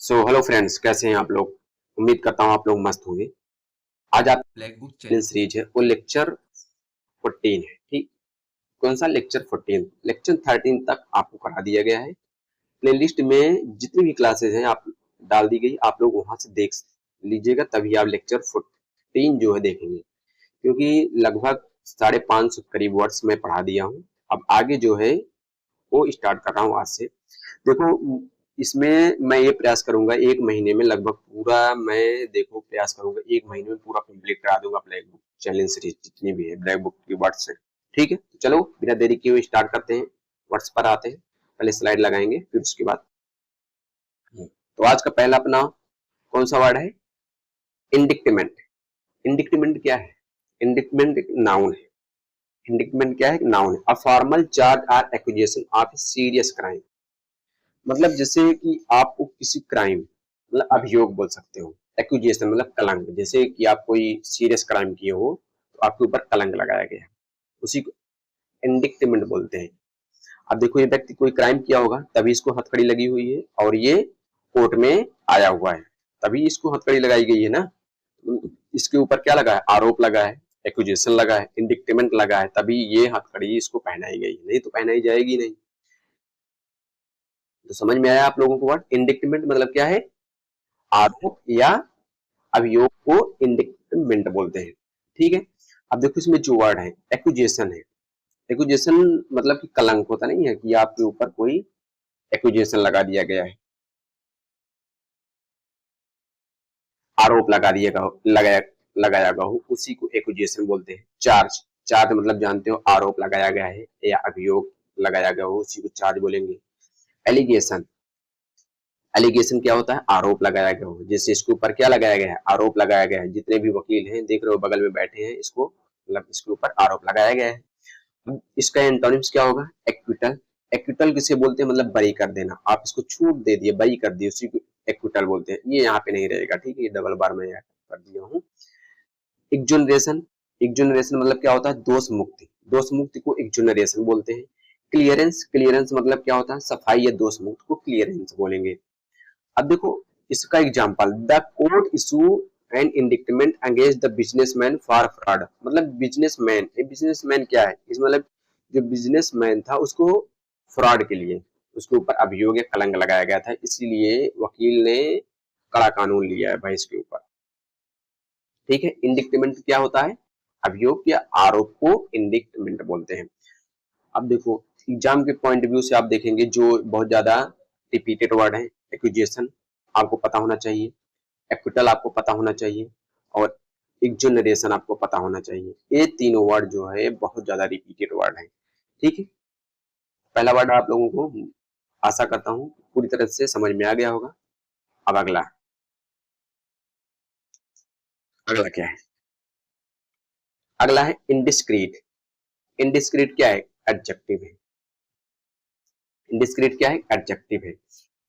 So hello friends, कैसे हैं आप लोग। उम्मीद करता हूँ आप लोग मस्त होंगे। आज आप black book challenge challenge. Series है वो लेक्चर 14 है। ठीक, कौन सा लेक्चर 14? लेक्चर 13 तक आपको करा दिया गया है। प्लेलिस्ट में जितनी भी क्लासेस हैं आप डाल दी गई, आप लोग वहां से देख लीजिएगा, तभी आप लेक्चर 14 जो है देखेंगे। क्योंकि लगभग 550 करीब वर्ड्स में पढ़ा दिया हूँ। अब आगे जो है वो स्टार्ट कर रहा हूँ आज से। देखो, इसमें मैं ये प्रयास करूंगा एक महीने में लगभग पूरा, मैं देखो प्रयास करूंगा एक महीने में पूरा कंप्लीट करा दूंगा ब्लैक बुक चैलेंज सीरीज जितनी भी है ब्लैक बुक की वर्ड्स है। ठीक है, तो चलो बिना देरी किए हुए स्टार्ट करते हैं। वर्ड्स पर आते हैं, पहले स्लाइड लगाएंगे फिर उसके बाद। तो आज का पहला अपना कौन सा वर्ड है? इंडिक्टमेंट। इंडिक्टमेंट क्या है? इंडिक्टमेंट एक नाउन है। इंडिक्टमेंट क्या है? नाउन है। A formal charge or accusation of serious crime. मतलब जैसे कि आपको किसी क्राइम, मतलब अभियोग बोल सकते हो। एक्यूजेशन मतलब कलंक, जैसे कि आप कोई सीरियस क्राइम किए हो तो आपके ऊपर कलंक लगाया गया है, उसी को इंडिक्टमेंट बोलते हैं। अब देखो, ये व्यक्ति कोई क्राइम किया होगा तभी इसको हथकड़ी लगी हुई है और ये कोर्ट में आया हुआ है, तभी इसको हथकड़ी लगाई गई है ना। इसके ऊपर क्या लगा है? आरोप लगा है, एक्यूजेशन लगा है, इंडिक्टमेंट लगा है, तभी ये हथकड़ी इसको पहनाई गई, नहीं तो पहनाई जाएगी नहीं। तो समझ में आया आप लोगों को वर्ड इंडिक्टमेंट मतलब क्या है? आरोप या अभियोग को इंडिक्टमेंट बोलते हैं। ठीक है, अब देखो इसमें जो वर्ड है एक्यूजेशन है। एक्यूजेशन मतलब कि कलंक होता नहीं है कि आपके ऊपर कोई एक्यूजेशन लगा दिया गया है, आरोप लगा दिया लगाया लगाया गया हो, उसी को एक्यूजेशन बोलते हैं। चार्ज, चार्ज मतलब जानते हो, आरोप लगाया गया है या अभियोग लगाया गया हो, उसी को चार्ज बोलेंगे। एलिगेशन, एलिगेशन क्या होता है? आरोप लगाया गया हो। जैसे इसके ऊपर क्या लगाया गया है? आरोप लगाया गया है। जितने भी वकील हैं देख रहे हो बगल में बैठे हैं, इसको मतलब इसके ऊपर आरोप लगाया गया है। अब इसका एंटोनिम्स क्या होगा? एक्विटल। एक्विटल किसे बोलते हैं? मतलब बरी कर देना, आप इसको छूट दे दिए, बरी कर दिए, उसी को एक्विटल बोलते हैं। ये यहाँ पे नहीं रहेगा, ठीक है, ये डबल बार में ऐड कर दिया हूँ। एक्जुनरेशन, एक्जुनरेशन मतलब क्या होता है? दोष मुक्ति, दोष मुक्ति को एक्जुनरेशन बोलते हैं। क्लियरेंस, क्लियरेंस मतलब क्या होता है? सफाई या दोष मुक्त को क्लियरेंस बोलेंगे। अब देखो इसका example, the court issue an indictment against the businessman for fraud. मतलब बिजनेसमैन, ये बिजनेसमैन क्या है? इस मतलब जो बिजनेसमैन था उसको फ्रॉड के लिए उसके ऊपर अभियोग या कलंक लगाया गया था, इसीलिए वकील ने कड़ा कानून लिया है भाई इसके ऊपर। ठीक है, इंडिक्टमेंट क्या होता है? अभियोग या आरोप को इंडिक्टमेंट बोलते हैं। अब देखो एग्जाम के पॉइंट व्यू से आप देखेंगे जो बहुत ज्यादा रिपीटेड वर्ड है, एक्यूजेशन आपको पता होना चाहिए, एक्विटल आपको पता होना चाहिए, और एक्जुनरेशन आपको पता होना चाहिए। ये तीनों वर्ड जो है बहुत ज्यादा रिपीटेड वर्ड है। ठीक है, पहला वर्ड आप लोगों को आशा करता हूँ पूरी तरह से समझ में आ गया होगा। अब अगला, अगला क्या है? अगला है इंडिस्क्रीट। इंडिस्क्रीट क्या है? एडजेक्टिव है। इंडिस्क्रीट क्या है? एडजेक्टिव है।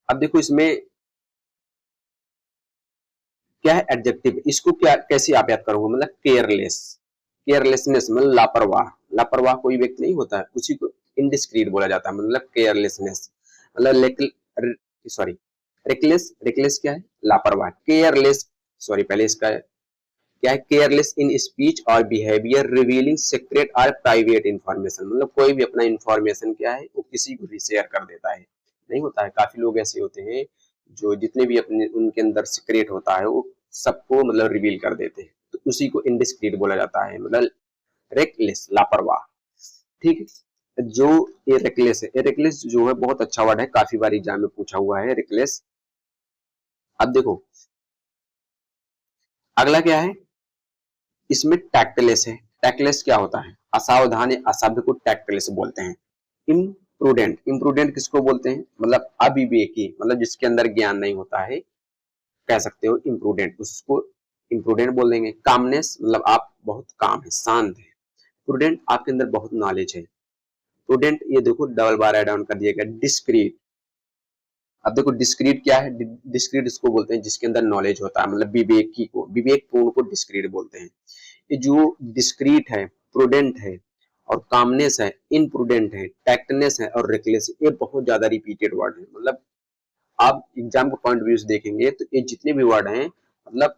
अब देखो इसमें क्या है? एडजेक्टिव। इसको क्या कैसे आप याद करोगे? मतलब केयरलेस, केयरलेसनेस मतलब लापरवाह। लापरवाह कोई व्यक्ति नहीं होता है, उसी को इंडिस्क्रीट बोला जाता है। मतलब केयरलेसनेस मतलब सॉरी, रेकलेस, रेकलेस क्या है? लापरवाह। केयरलेस, सॉरी पहले इसका क्या है? केयरलेस इन स्पीच और बिहेवियर रिवीलिंग सीक्रेट और प्राइवेट इंफॉर्मेशन। मतलब कोई भी अपना इंफॉर्मेशन क्या है वो किसी को भी शेयर कर देता है, नहीं होता है। काफी लोग ऐसे होते हैं जो जितने भी अपने उनके अंदर सीक्रेट होता है वो सबको मतलब रिवील कर देते हैं, तो उसी को इंडिस्क्रीट बोला जाता है, मतलब रेकलेस, लापरवाह। ठीक है, जो ये रेकलेस है, ये रेकलेस जो है बहुत अच्छा वर्ड है, काफी बार एग्जाम में पूछा हुआ है रेकलेस। अब देखो अगला क्या है? इसमें टैक्टलेस है। टैक्टलेस क्या होता है? असावधान या असभ्य को टैक्टलेस बोलते हैं। इम्प्रूडेंट, इम्प्रूडेंट किसको बोलते हैं? मतलब अविवेकी, मतलब जिसके अंदर ज्ञान नहीं होता है, कह सकते हो इम्प्रूडेंट, उसको इम्प्रूडेंट बोल देंगे। कामनेस मतलब आप बहुत काम है, शांत है। प्रूडेंट आपके अंदर बहुत नॉलेज है। प्रूडेंट ये देखो डबल बार ऐड ऑन कर दिया गया। डिस्क्रीट, अब देखो डिस्क्रीट क्या है? डिस्क्रीट इसको बोलते हैं जिसके अंदर नॉलेज होता है, मतलब विवेकी को, विवेकपूर्ण को डिस्क्रीट बोलते हैं। ये जो डिस्क्रीट है, प्रूडेंट है और कामनेस है, इनप्रूडेंट है, टैक्टनेस है और रेकलेस, ये बहुत ज्यादा रिपीटेड वर्ड है। मतलब आप एग्जाम के पॉइंट व्यू से देखेंगे तो ये जितने भी वर्ड हैं मतलब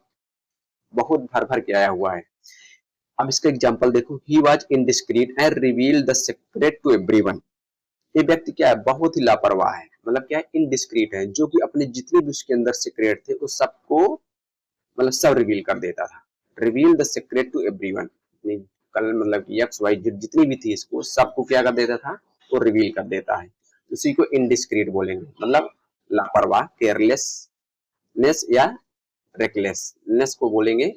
बहुत भर भर के आया हुआ है। अब इसका एग्जाम्पल देखो, he was indiscreet and reveal the secret to everyone. ये व्यक्ति क्या है, बहुत ही लापरवाह है, मतलब क्या है, इनडिस्क्रीट है, जो कि अपने जितने भी उसके अंदर सीक्रेट थे उस सबको मतलब सब रिवील कर देता था। Reveal the secret to everyone, कल मतलब एक्स वाई जेड जितनी भी थी इसको सबको क्या कर देता था, वो रिवील कर देता है। उसी को इनडिस्क्रीट बोलेंगे, मतलब लापरवाह, केयरलेसनेस या रेकलेसनेस को बोलेंगे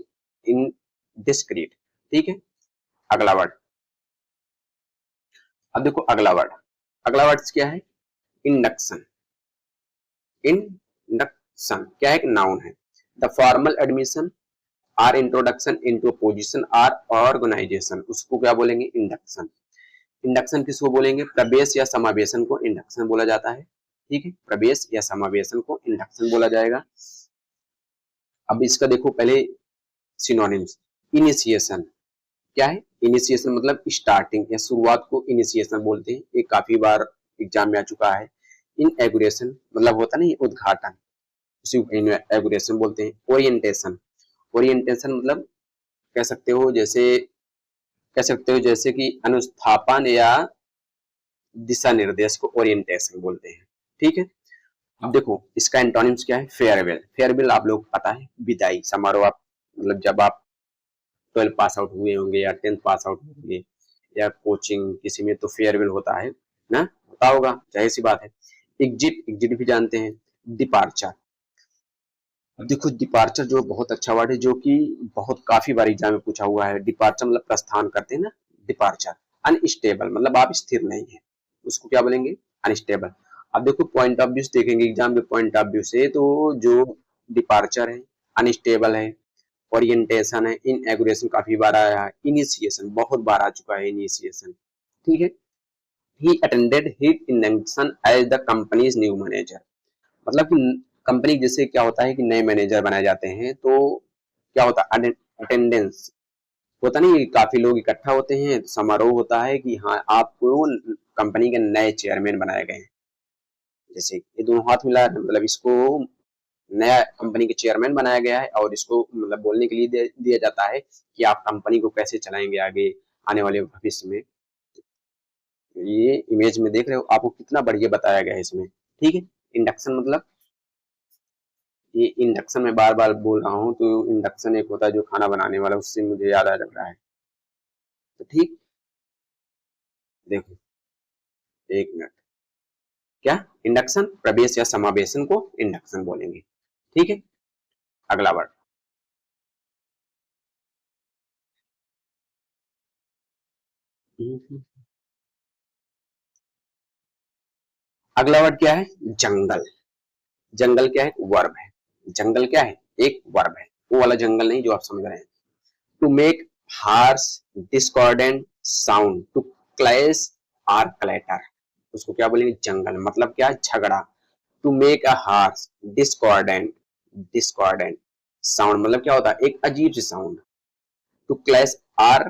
इनडिस्क्रीट। ठीक है, अगला वर्ड। अब देखो अगला वर्ड, अगला वर्ड क्या है, इंडक्शन। इंडक्शन क्या है, एक नाउन है। The formal admission or introduction into position or organization, उसको क्या बोलेंगे, इंडक्शन। इंडक्शन किसको बोलेंगे, प्रवेश या समावेशन को इंडक्शन बोला जाता है। ठीक है, प्रवेश या समावेशन को इंडक्शन बोला जाएगा। अब इसका देखो पहले सिनोनिम्स। इनिशिएशन क्या है, इनिशिएशन मतलब स्टार्टिंग या शुरुआत को इनिशिएशन बोलते हैं, ये काफी बार एग्जाम में आ चुका है। इनएगुरेशन मतलब होता नहीं उद्घाटन, उसी को इनएगुरेशन बोलते हैं। ओरिएंटेशन, ओरिएंटेशन मतलब कह सकते हो जैसे, कह सकते हो जैसे कि अनुस्थापन या दिशा निर्देश को ओरिएंटेशन बोलते हैं। ठीक है, अब देखो इसका एंटोनिम्स क्या है, फेयरवेल। फेयरवेल आप लोग पता है, विदाई समारोह। आप मतलब जब आप 12 पास आउट हुए होंगे या 10th पास आउट होंगे या कोचिंग किसी में, तो फेयरवेल होता है ना, होता होगा, जाहिर सी बात है। एग्जिट, एग्जिट भी जानते हैं। डिपार्चर, अब देखो डिपार्चर जो बहुत अच्छा वर्ड है, जो कि बहुत काफी बार एग्जाम में पूछा हुआ है। डिपार्चर मतलब प्रस्थान करते हैं ना, डिपार्चर। अनस्टेबल मतलब आप स्थिर नहीं है, उसको क्या बोलेंगे, अनस्टेबल। अब देखो पॉइंट ऑफ व्यू से देखेंगे, एग्जाम के पॉइंट ऑफ व्यू से, तो जो डिपार्चर है, अनस्टेबल है, ओरिएंटेशन है, इनएगुरेशन काफी बार आया है, इनिशिएशन बहुत बार आ चुका है, इनिशिएशन। ठीक है, he attended his induction as the company's new manager, मतलब कि कंपनी जैसे क्या होता है कि नए मैनेजर बनाए जाते हैं, तो क्या होता है, अटेंडेंस होता नहीं, काफी लोग इकट्ठा होते हैं, समारोह होता है कि हाँ आपको कंपनी के नए चेयरमैन बनाए गए हैं। जैसे ये दोनों हाथ मिला मतलब इसको नया कंपनी के चेयरमैन बनाया गया है, और इसको मतलब बोलने के लिए दिया जाता है कि आप कंपनी को कैसे चलाएंगे आगे आने वाले भविष्य में। ये इमेज में देख रहे हो, आपको कितना बढ़िया बताया गया है इसमें। ठीक है, इंडक्शन मतलब, ये इंडक्शन में बार बार बोल रहा हूँ, तो इंडक्शन एक होता है जो खाना बनाने वाला, उससे मुझे याद आ रहा है। तो ठीक, देखो एक मिनट, क्या इंडक्शन, प्रवेश या समावेशन को इंडक्शन बोलेंगे। ठीक है, अगला वर्ड। अगला वर्ड क्या है, जंगल। जंगल क्या है, वर्ब है। जंगल क्या है, एक वर्ब है, वो वाला जंगल नहीं जो आप समझ रहे हैं। To make harsh discordant sound, to clash or clatter, उसको क्या बोलेंगे, जंगल। मतलब क्या, झगड़ा। To make a harsh discordant, discordant sound मतलब क्या होता है, एक अजीब सी sound. To clash or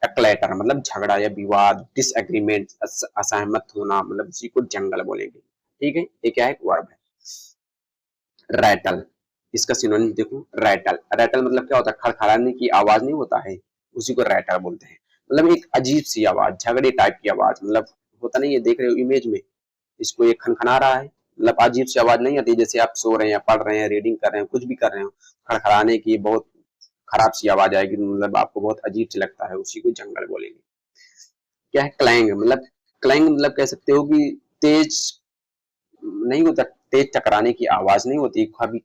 clatter मतलब झगड़ा या विवाद, डिसएग्रीमेंट असहमत होना, मतलब इसी को जंगल बोलेंगे। ठीक है, ये क्या है, वर्ब है। रैटल, इसका सिनोनिम देखो, रैटल। रैटल मतलब क्या होता है, खड़खड़ाने की आवाज नहीं होता है, उसी को रैटल बोलते हैं। मतलब एक अजीब सी आवाज, झगड़े टाइप की आवाज, मतलब होता नहीं है, देख रहे हो इमेज में, इसको ये खनखना रहा है, मतलब अजीब सी आवाज नहीं आती, जैसे आप सो रहे हैं, पढ़ रहे हैं, रीडिंग कर रहे हैं, कुछ भी कर रहे हो, खड़खड़ाने की बहुत खराब सी आवाज आएगी, मतलब आपको बहुत अजीब से लगता है, उसी को जंगल बोलेंगे। क्या है, क्लैंग मतलब, क्लैंग मतलब कह सकते हो कि तेज नहीं होता, तेज टकराने की आवाज नहीं होती, कभी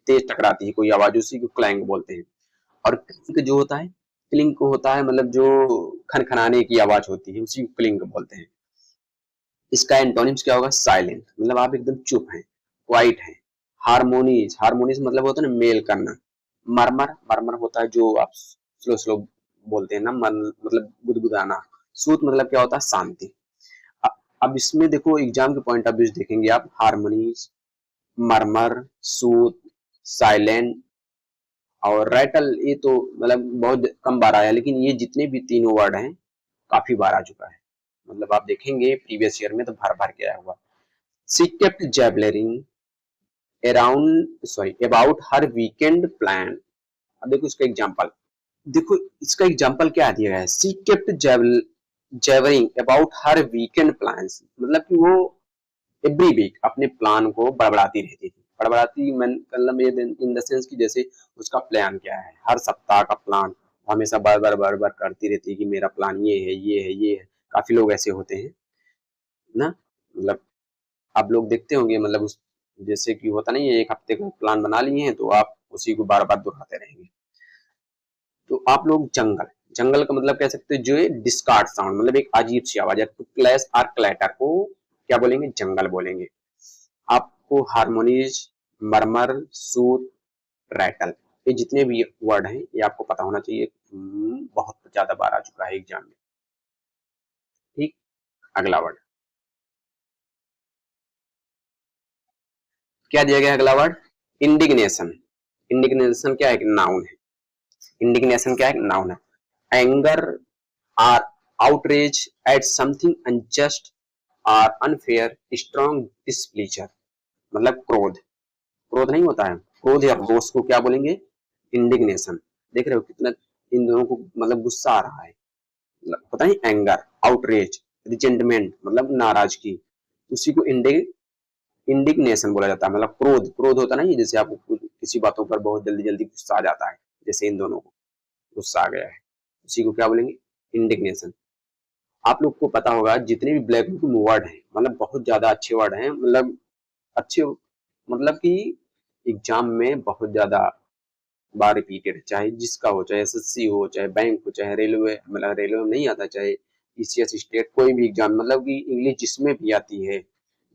तेज टकराती है कोई आवाज, उसी को क्लैंग बोलते हैं। और क्लिंक जो होता है, क्लिंक होता है मतलब जो खनखनाने की आवाज होती है, उसी को क्लिंक बोलते हैं। इसका एंटोनिम्स क्या होगा, साइलेंट मतलब आप एकदम चुप हैं, क्वाइट हैं। हारमोनीज, हारमोनीज मतलब होता है ना मेल करना। मरमर, मरमर होता है जो आप स्लो स्लो बोलते हैं ना, मतलब गुदगुदाना। सूत मतलब क्या होता है, शांति। अब इसमें देखो एग्जाम के पॉइंट ऑफ व्यू से देखेंगे आप, हारमोनीज, मरमर, सूत, साइलेंट और रैटल, ये तो मतलब बहुत कम बार आया, लेकिन ये जितने भी तीनों वर्ड हैं काफी बार आ चुका है। मतलब आप देखेंगे प्रीवियस ईयर में तो भर भर के आया हुआ। She kept jabbering about her weekend plan. अब देखो इसका एग्जांपल, देखो इसका एग्जांपल क्या दिया गया है, she kept jabbering about her weekend plans, मतलब कि वो एवरी वीक अपने प्लान को बड़बड़ाती रहती थी। बड़बड़ाती मतलब ये इन द सेंस कि जैसे उसका प्लान क्या है, हर सप्ताह का प्लान हमेशा बार बार करती रहती है कि मेरा प्लान ये है ये है ये है। काफी लोग ऐसे होते हैं ना, मतलब आप लोग देखते होंगे, मतलब उस जैसे कि होता नहीं है, एक हफ्ते का प्लान बना लिए हैं तो आप उसी को बार बार दोहराते रहेंगे। तो आप लोग जंगल, जंगल का मतलब कह सकते हैं जो है डिस्कार्ड साउंड, मतलब एक अजीब सी आवाज है, टू क्लैश और क्लैटर को क्या बोलेंगे, जंगल बोलेंगे। आपको हारमोनीज, मरमर, सूत, रैटल, ये जितने भी वर्ड हैं ये आपको पता होना चाहिए। बहुत ज्यादा बार आ चुका है एग्जाम में। ठीक, अगला वर्ड क्या दिया गया, अगला वर्ड इंडिग्नेशन। इंडिग्नेशन क्या है, नाउन है। इंडिग्नेशन क्या है, नाउन है। Anger or outrage at something unjust or unfair, strong displeasure, मतलब क्रोध। क्रोध नहीं होता है, क्रोध या रोष को क्या बोलेंगे, इंडिग्नेशन। देख रहे हो कितना इन दोनों को मतलब गुस्सा आ रहा है, पता नहीं, एंगर, आउटरेज, रिजेंटमेंट मतलब नाराजगी, उसी को इंडिग्नेशन बोला जाता है। मतलब क्रोध, क्रोध होता नहीं, जैसे आपको किसी बातों पर बहुत जल्दी जल्दी गुस्सा आ जाता है, जैसे इन दोनों को गुस्सा आ गया है, उसी को क्या बोलेंगे, इंडिग्नेशन। आप लोग को पता होगा जितने भी ब्लैक बुक में वर्ड है, मतलब बहुत ज्यादा अच्छे वर्ड हैं, मतलब अच्छे, मतलब कि एग्जाम में बहुत ज्यादा बार रिपीटेड, चाहे जिसका हो, चाहे एसएससी हो, चाहे बैंक हो, चाहे रेलवे, मतलब रेलवे में नहीं आता, चाहे ईसीएस स्टेट, कोई भी एग्जाम, मतलब कि इंग्लिश जिसमें भी आती है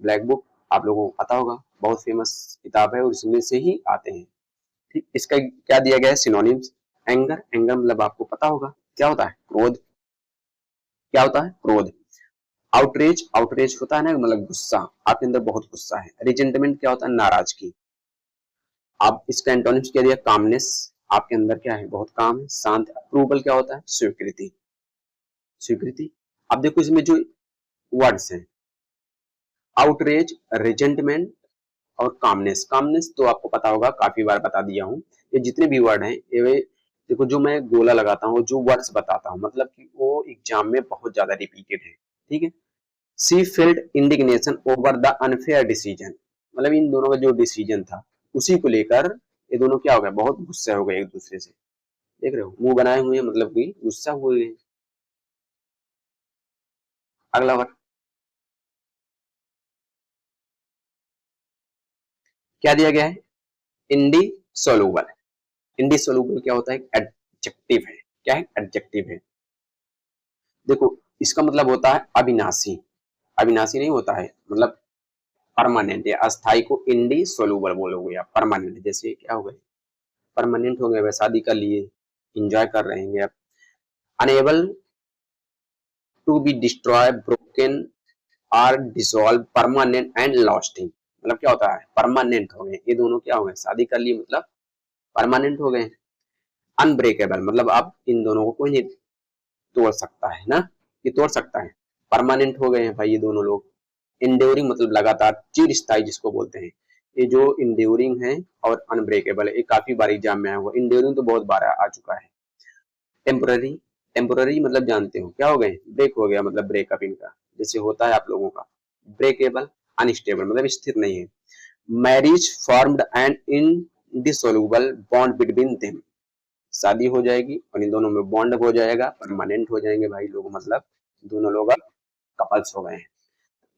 ब्लैक बुक, आप लोगों को पता होगा, बहुत फेमस किताब है और इसमें से ही आते हैं। ठीक, इसका क्या दिया गया है, सिनोनिम्स। एंगर, एंगर मतलब आपको पता होगा क्या होता है, क्रोध। क्या होता है, क्रोध। आउटरेज, आउटरेज होता है ना, मतलब गुस्सा, आपके अंदर बहुत गुस्सा है। रिजेंटमेंट क्या होता है, नाराजगी। आप इसका एंटोनिम्स क्या दिया, कामनेस, आपके अंदर क्या है, बहुत काम है, शांत। अप्रूवल क्या होता है, स्वीकृति, स्वीकृति। अब देखो इसमें जो वर्ड्स हैं, आउटरेज, रिजेंटमेंट और कामनेस। कामनेस तो आपको पता होगा, काफी बार बता दिया हूँ। ये जितने भी वर्ड हैं ये देखो, जो मैं गोला लगाता हूँ, जो वर्ड्स बताता हूँ, मतलब कि वो एग्जाम में बहुत ज्यादा रिपीटेड है। ठीक है, she felt indignation over the unfair decision, मतलब इन दोनों का जो डिसीजन था उसी को लेकर ये दोनों क्या हो गए, बहुत गुस्से हो गए एक दूसरे से। देख रहे हो, मुंह बनाए हुए हैं, मतलब कि गुस्सा हुए हैं। अगला वर्ड क्या दिया गया है, इंडिसोल्यूबल। इंडिसोल्यूबल क्या होता है, एडजेक्टिव है। क्या है, एडजेक्टिव है। देखो इसका मतलब होता है अविनाशी, अविनाशी नहीं होता है, मतलब परमानेंट या अस्थाई को इंडिसोल्यूबल बोलोगे आप। परमानेंट जैसे क्या हो गए, परमानेंट हो गए, वह शादी कर लिए, इंजॉय कर रहे हैं आप। Unable to be destroy, broken or dissolve, permanent and lasting, मतलब क्या होता है, परमानेंट हो गए, ये दोनों क्या हो गए, शादी कर लिए मतलब परमानेंट हो गए। अनब्रेकेबल मतलब आप इन दोनों को कोई नहीं तोड़ सकता है ना, ये तोड़ सकता है, परमानेंट हो गए हैं भाई ये दोनों लोग। इंड्योरिंग मतलब लगातार, चिर स्थायी जिसको बोलते हैं। ये जो इंड्योरिंग है और अनब्रेकेबल है, ये काफी बार एग्जाम में आया हुआ। इंड्योरिंग तो बहुत बार आ चुका है। टेम्पोररी, टेम्पोररी मतलब जानते हो क्या हो गए, ब्रेक हो गया, मतलब ब्रेकअप इनका, जैसे होता है आप लोगों का। ब्रेकेबल, अनस्टेबल मतलब स्थिर नहीं है। Marriage formed and indissoluble bond between them, शादी हो जाएगी और इन दोनों में बॉन्ड हो जाएगा, परमानेंट हो जाएंगे भाई लोग, मतलब दोनों लोग अब कपल्स हो गए हैं।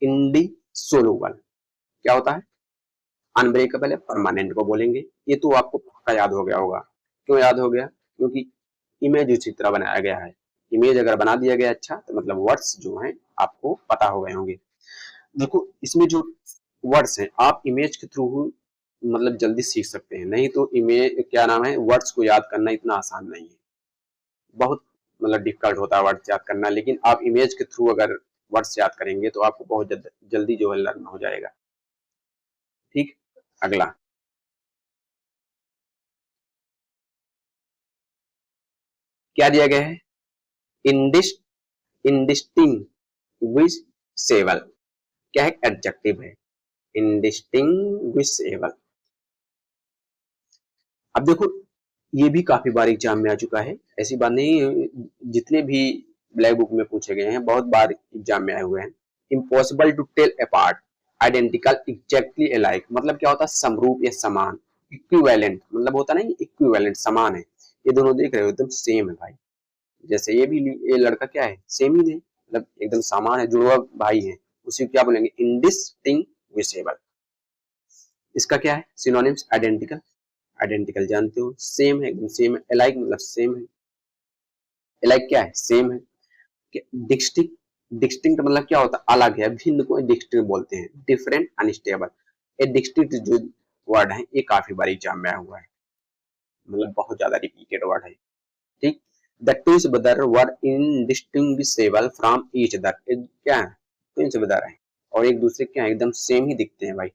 इनडिसोल्यूबल क्या होता है, अनब्रेकेबल है, परमानेंट को बोलेंगे। ये तो आपको पक्का याद हो गया होगा। क्यों याद हो गया, क्योंकि इमेज उसी तरह बनाया गया है। इमेज अगर बना दिया गया अच्छा, तो मतलब वर्ड्स जो हैं आपको पता हो गए होंगे। देखो इसमें जो वर्ड्स हैं आप इमेज के थ्रू मतलब जल्दी सीख सकते हैं, नहीं तो इमेज क्या नाम है, वर्ड्स को याद करना इतना आसान नहीं है, बहुत मतलब डिफिकल्ट होता है वर्ड्स याद करना। लेकिन आप इमेज के थ्रू अगर वर्ड्स याद करेंगे तो आपको बहुत जल्दी जो है लर्न हो जाएगा। ठीक, अगला क्या दिया गया है, इंडिस इंडिस्टिंग्विशेबल, क्या है, एडजेक्टिव है। इंडिस्टिंग्विशेबल अब देखो, ये भी काफी बार एग्जाम में आ चुका है, ऐसी बात नहीं, जितने भी ब्लैक बुक में पूछे गए हैं बहुत बार एग्जाम में आए हुए हैं। Impossible to tell apart, identical, exactly alike, मतलब क्या होता है, समरूप या समान। इक्विवेलेंट मतलब होता है ना, इक्विवेलेंट समान है, ये दोनों देख रहे हो एकदम सेम है भाई। जैसे ये लड़का क्या है, सेम ही है, मतलब एकदम समान है, जुड़वा भाई है, उसी को क्या बोलेंगे, इंडिस्टिंग्विशेबल। इसका क्या है सिनोनिम्स, आइडेंटिकल, आइडेंटिकल जानते हो, सेम है, एकदम सेम है। अलाइक मतलब सेम है, अलाइक क्या है, सेम है। डिस्टिंक्ट, डिस्टिंक्ट मतलब क्या होता है, अलग है, भिन्न को डिस्टिंक्ट बोलते हैं। डिफरेंट, अनस्टेबल, ये डिस्टिंक्ट जो वर्ड है ये काफी बार एग्जाम में आया हुआ है, मतलब बहुत ज्यादा रिपीटेड वर्ड है, ठीक। The twins brother were indistinguishable from each other, क्या है, ट्विन्स ब्रदर है और एक दूसरे क्या है, एकदम सेम ही दिखते हैं भाई।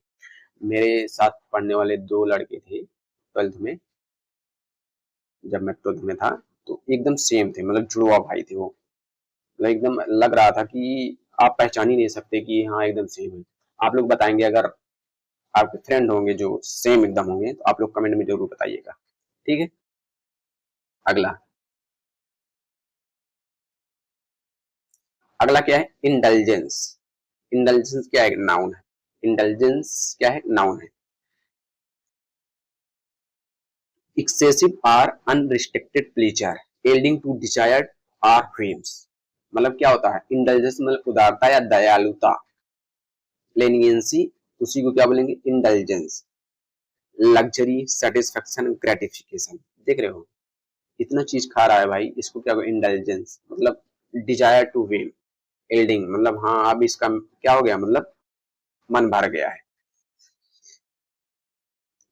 मेरे साथ पढ़ने वाले दो लड़के थे ट्वेल्थ में, जब मैं ट्वेल्थ में था, तो एकदम सेम थे, मतलब जुड़वा भाई थे वो, मतलब एकदम लग रहा था कि आप पहचान ही नहीं सकते कि हाँ एकदम सेम है। आप लोग बताएंगे अगर आपके फ्रेंड होंगे जो सेम एकदम होंगे, तो आप लोग कमेंट में जरूर बताइएगा, ठीक है। अगला, अगला क्या है, इंडल्जेंस। इंडल्जेंस क्या है, नाउन है। इंडल्जेंस क्या है, नाउन है। एक्सेसिव और unrestricted pleasure yielding to desired और ड्रीम्स, मतलब क्या होता है, इंडल्जेंस मतलब उदारता या दयालुता, लेनियंसी, उसी को क्या बोलेंगे, इंडल्जेंस। लग्जरी, सेटिस्फेक्शन, ग्रेटिफिकेशन, देख रहे हो इतना चीज खा रहा है भाई, इसको क्या, इंडल्जेंस मतलब डिजायर टू विन, yielding मतलब हाँ अब इसका क्या हो गया, मतलब मन भर गया है।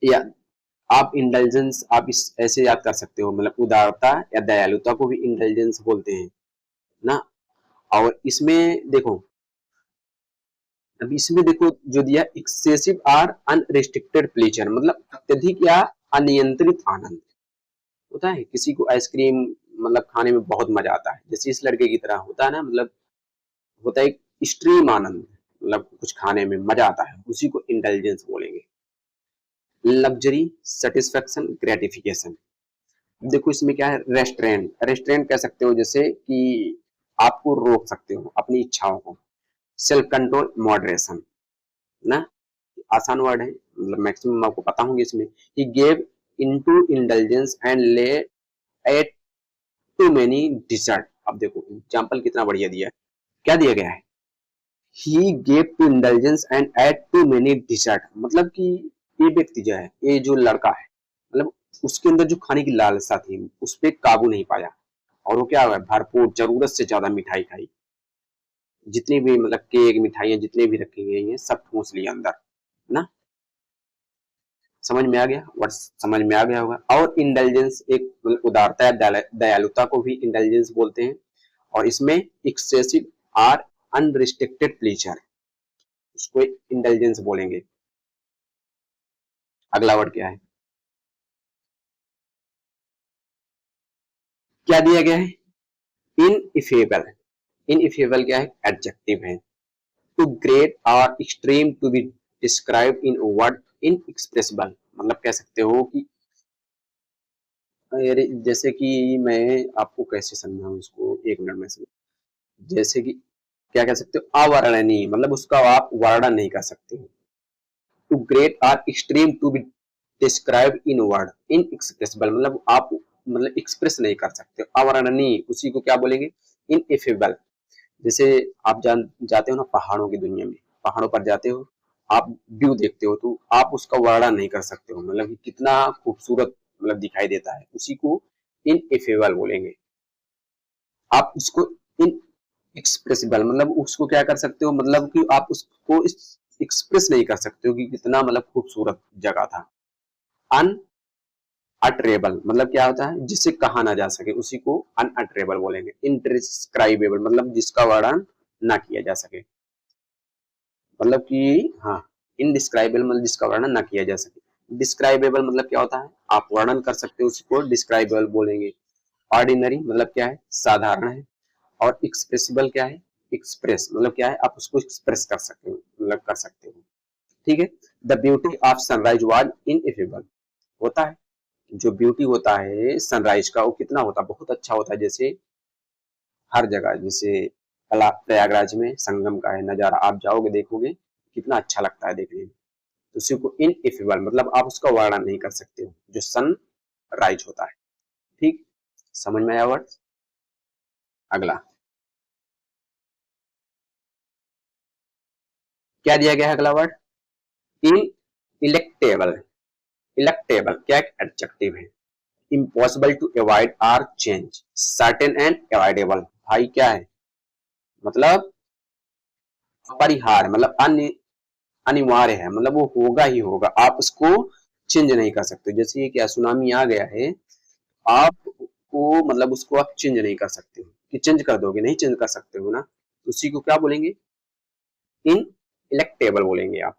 या आप इंटेलिजेंस आप इस ऐसे याद कर सकते हो, मतलब उदारता या दयालुता को भी इंटेलिजेंस बोलते हैं ना। और इसमें देखो, अब इसमें देखो जो दिया, एक्सेसिव और अनरिस्ट्रिक्टेड प्लेजर, मतलब अत्यधिक या अनियंत्रित आनंद। होता है किसी को आइसक्रीम मतलब खाने में बहुत मजा आता है, जैसे इस लड़के की तरह होता है ना, मतलब होता है एक एक्सट्रीम आनंद, मतलब कुछ खाने में मजा आता है, उसी को इंटेलिजेंस बोलेंगे। लग्जरी, सेटिस्फेक्शन, ग्रेटिफिकेशन, देखो इसमें क्या है, रेस्टोरेंट, रेस्टोरेंट कह सकते हो, जैसे कि आपको रोक सकते हो अपनी इच्छाओं को। सेल्फ कंट्रोल, मॉडरेशन ना, आसान वर्ड है, मतलब मैक्सिमम आपको पता होंगे इसमें। He gave into intelligence and ले एट टू मेनी डिजर्ट, अब देखो एग्जांपल कितना बढ़िया दिया है, क्या दिया गया है, he gave to intelligence and ate too many desert, मतलब कि ये व्यक्ति जो है, ये जो लड़का है, मतलब उसके अंदर जो खाने की लालसा थी उस पर काबू नहीं पाया, और वो क्या हुआ, भरपूर जरूरत से ज्यादा मिठाई खाई, जितनी भी मतलब केक मिठाइयाँ जितने भी रखी गई हैं सब ठूस लिया अंदर ना। समझ में आ गया, वर्ड समझ में आ गया होगा। और इंटेलिजेंस एक मतलब उदारता या दयालुता को भी इंटेलिजेंस बोलते हैं, और इसमें एक्सेसिव आर अनरिस्ट्रिक्टेड प्लेजर, उसको इंटेलिजेंस बोलेंगे। अगला वर्ड क्या है, क्या दिया गया है, इनइफेबल। इनइफेबल क्या है, एडजेक्टिव है। टू ग्रेट और extreme to be describe in word, inexpressible, मतलब कह सकते हो कि अरे जैसे कि मैं आपको कैसे समझाऊं इसको, एक मिनट में समझ, जैसे कि क्या कह सकते हो, अवर्णनीय, मतलब उसका आप वर्णन नहीं कर सकते हो। टू ग्रेट और extreme to be describe in word, inexpressible मतलब आप मतलब एक्सप्रेस नहीं कर सकते, अवर्णनीय उसी को क्या बोलेंगे, इनएफेबल। जैसे आप जाते हो ना पहाड़ों की दुनिया में, पहाड़ों पर जाते हो, आप व्यू देखते हो तो आप उसका वर्णन नहीं कर सकते हो, मतलब कि कितना खूबसूरत मतलब दिखाई देता है, उसी को इनएफेबल बोलेंगे। आप उसको इन एक्सप्रेसिबल मतलब उसको क्या कर सकते हो, मतलब कि आप उसको एक्सप्रेस नहीं कर सकते हो कि कितना मतलब खूबसूरत जगह था। अन अटरेबल मतलब क्या होता है, जिसे कहा ना जा सके, उसी को अनअटरेबल बोलेंगे। इनडिस्क्राइबेबल मतलब जिसका वर्णन ना किया जा सके, मतलब कि हाँ, इनडिस्क्राइबेबल मतलब जिसका वर्णन ना किया जा सके। डिस्क्राइबेबल मतलब क्या होता है, आप वर्णन कर सकते हो, उसको डिस्क्राइबेबल बोलेंगे। ऑर्डिनरी मतलब क्या है, साधारण है। और एक्सप्रेसिबल क्या है, एक्सप्रेस मतलब क्या है, आप उसको एक्सप्रेस कर सकते हो, मतलब कर सकते हो, ठीक है। The beauty of sunrise was ineffable, होता है जो ब्यूटी होता है सनराइज का वो कितना होता है, बहुत अच्छा होता है। जैसे हर जगह, जैसे प्रयागराज में संगम का है नजारा, आप जाओगे देखोगे कितना अच्छा लगता है देखने में। तो उसी को इनइफेबल मतलब आप उसका वर्णन नहीं कर सकते हो, जो सन राइज होता है। ठीक, समझ में आया वर्ड। अगला क्या दिया गया है, अगला वर्ड इन इलेक्टेबल। इलेक्टेबल क्या एक एडजेक्टिव है। Impossible to avoid or change, certain and avoidable भाई क्या है, मतलब अपरिहार्य मतलब अनिवार्य है, मतलब वो होगा ही होगा, आप उसको चेंज नहीं कर सकते। जैसे ये क्या सुनामी आ गया है, आप को मतलब उसको आप चेंज नहीं कर सकते हो, कि चेंज कर दोगे, नहीं चेंज कर सकते हो ना, तो उसी को क्या बोलेंगे, इन इलेक्टेबल बोलेंगे आप।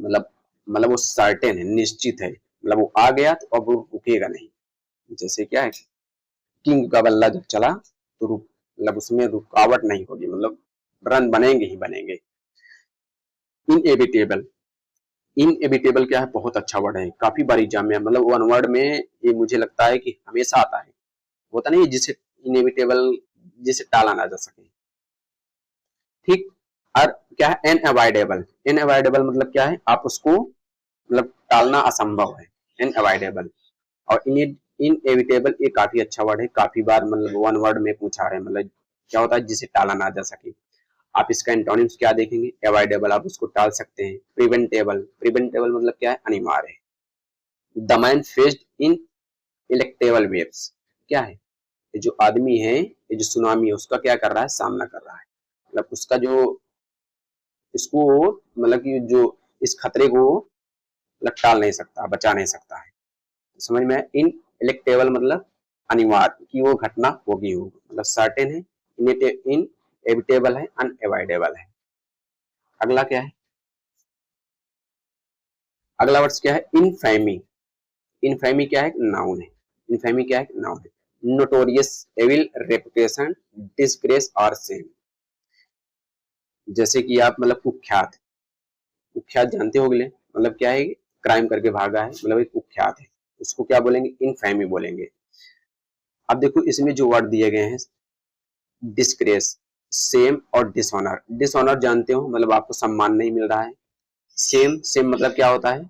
मतलब वो सर्टेन है, निश्चित है, मतलब वो आ गया तो अब वो रुकेगा नहीं। जैसे क्या है, किंग का बल्ला जब चला तो मतलब उसमें रुकावट नहीं होगी, मतलब रन बनेंगे ही बनेंगे। इनएविटेबल, इनएविटेबल क्या है, बहुत अच्छा वर्ड है, काफी बार एग्जाम में मतलब वन वर्ड में ये मुझे लगता है कि हमेशा आता है, होता नहीं है जिसे इनएविटेबल, जिसे टाला ना जा सके। ठीक, और क्या है अनअवॉइडेबल। अनअवॉइडेबल मतलब क्या है, आप उसको मतलब टालना असंभव है, अनअवॉइडेबल। और इनएविटेबल ये काफी अच्छा वर्ड है, काफी बार मतलब वन वर्ड में पूछा है, मतलब क्या होता है जिसे टाला ना जा सके। आप इसका एंटोनिम्स क्या देखेंगे, अवॉइडेबल आप उसको टाल सकते हैं, प्रिवेंटेबल, प्रिवेंटेबल मतलब क्या है अनिवार्य है। The man faced in electable waves क्या है, ये जो आदमी है, ये जो सुनामी है उसका क्या कर रहा है, सामना कर रहा है, मतलब उसका जो इसको मतलब कि जो इस खतरे को मतलब टाल नहीं सकता, बचा नहीं सकता है। समझ में, इन इलेक्टेबल मतलब अनिवार्य कि वो घटना होगी होगी, मतलब सर्टेन है, इन एविटेबल है, अनएवॉइडेबल है। अगला क्या है, अगला वर्ड क्या है, इनफेमी। इनफेमी क्या है, नाउन है। इनफेमी क्या है, नाउन है। नोटोरियस, एविल, रेपुटेशन, डिसग्रेस और सेम। जैसे कि आप मतलब कुख्यात, कुख्यात जानते होगे मतलब क्या है, क्राइम करके भागा है, मतलब एक कुख्यात है, उसको क्या बोलेंगे, इनफेमी बोलेंगे। अब देखो इसमें जो वर्ड दिए गए हैं, डिस्ग्रेस, सेम और डिसऑनर। डिसऑनर जानते हो मतलब आपको सम्मान नहीं मिल रहा है। सेम, सेम मतलब क्या होता है,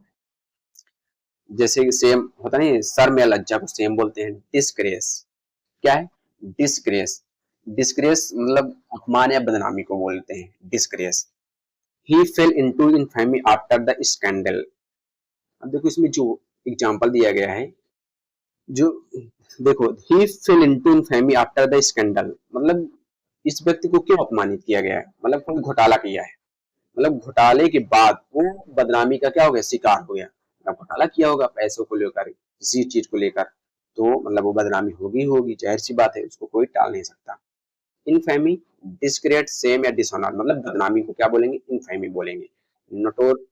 जैसे कि सेम होता नहीं, सर में लज्जा को सेम बोलते हैं। डिस्ग्रेस क्या है, डिस्ग्रेस, डिस्ग्रेस मतलब अपमान या बदनामी को बोलते हैं, disgrace. He fell into infamy after the scandal. अब देखो इसमें जो एग्जांपल दिया गया है, जो देखो he fell into infamy after the scandal, मतलब इस व्यक्ति को क्यों अपमानित किया गया है, मतलब कोई घोटाला किया है, मतलब घोटाले के बाद वो बदनामी का क्या हो गया, शिकार हो गया, मतलब घोटाला किया होगा पैसों को लेकर, किसी चीज को लेकर, तो मतलब वो बदनामी होगी होगी, जाहिर सी बात है, उसको कोई टाल नहीं सकता। इनफेमी, डिस्क्रेट, सेम या डिसऑनर, मतलब बदनामी को क्या बोलेंगे, इनफेमी बोलेंगे। नोटोर,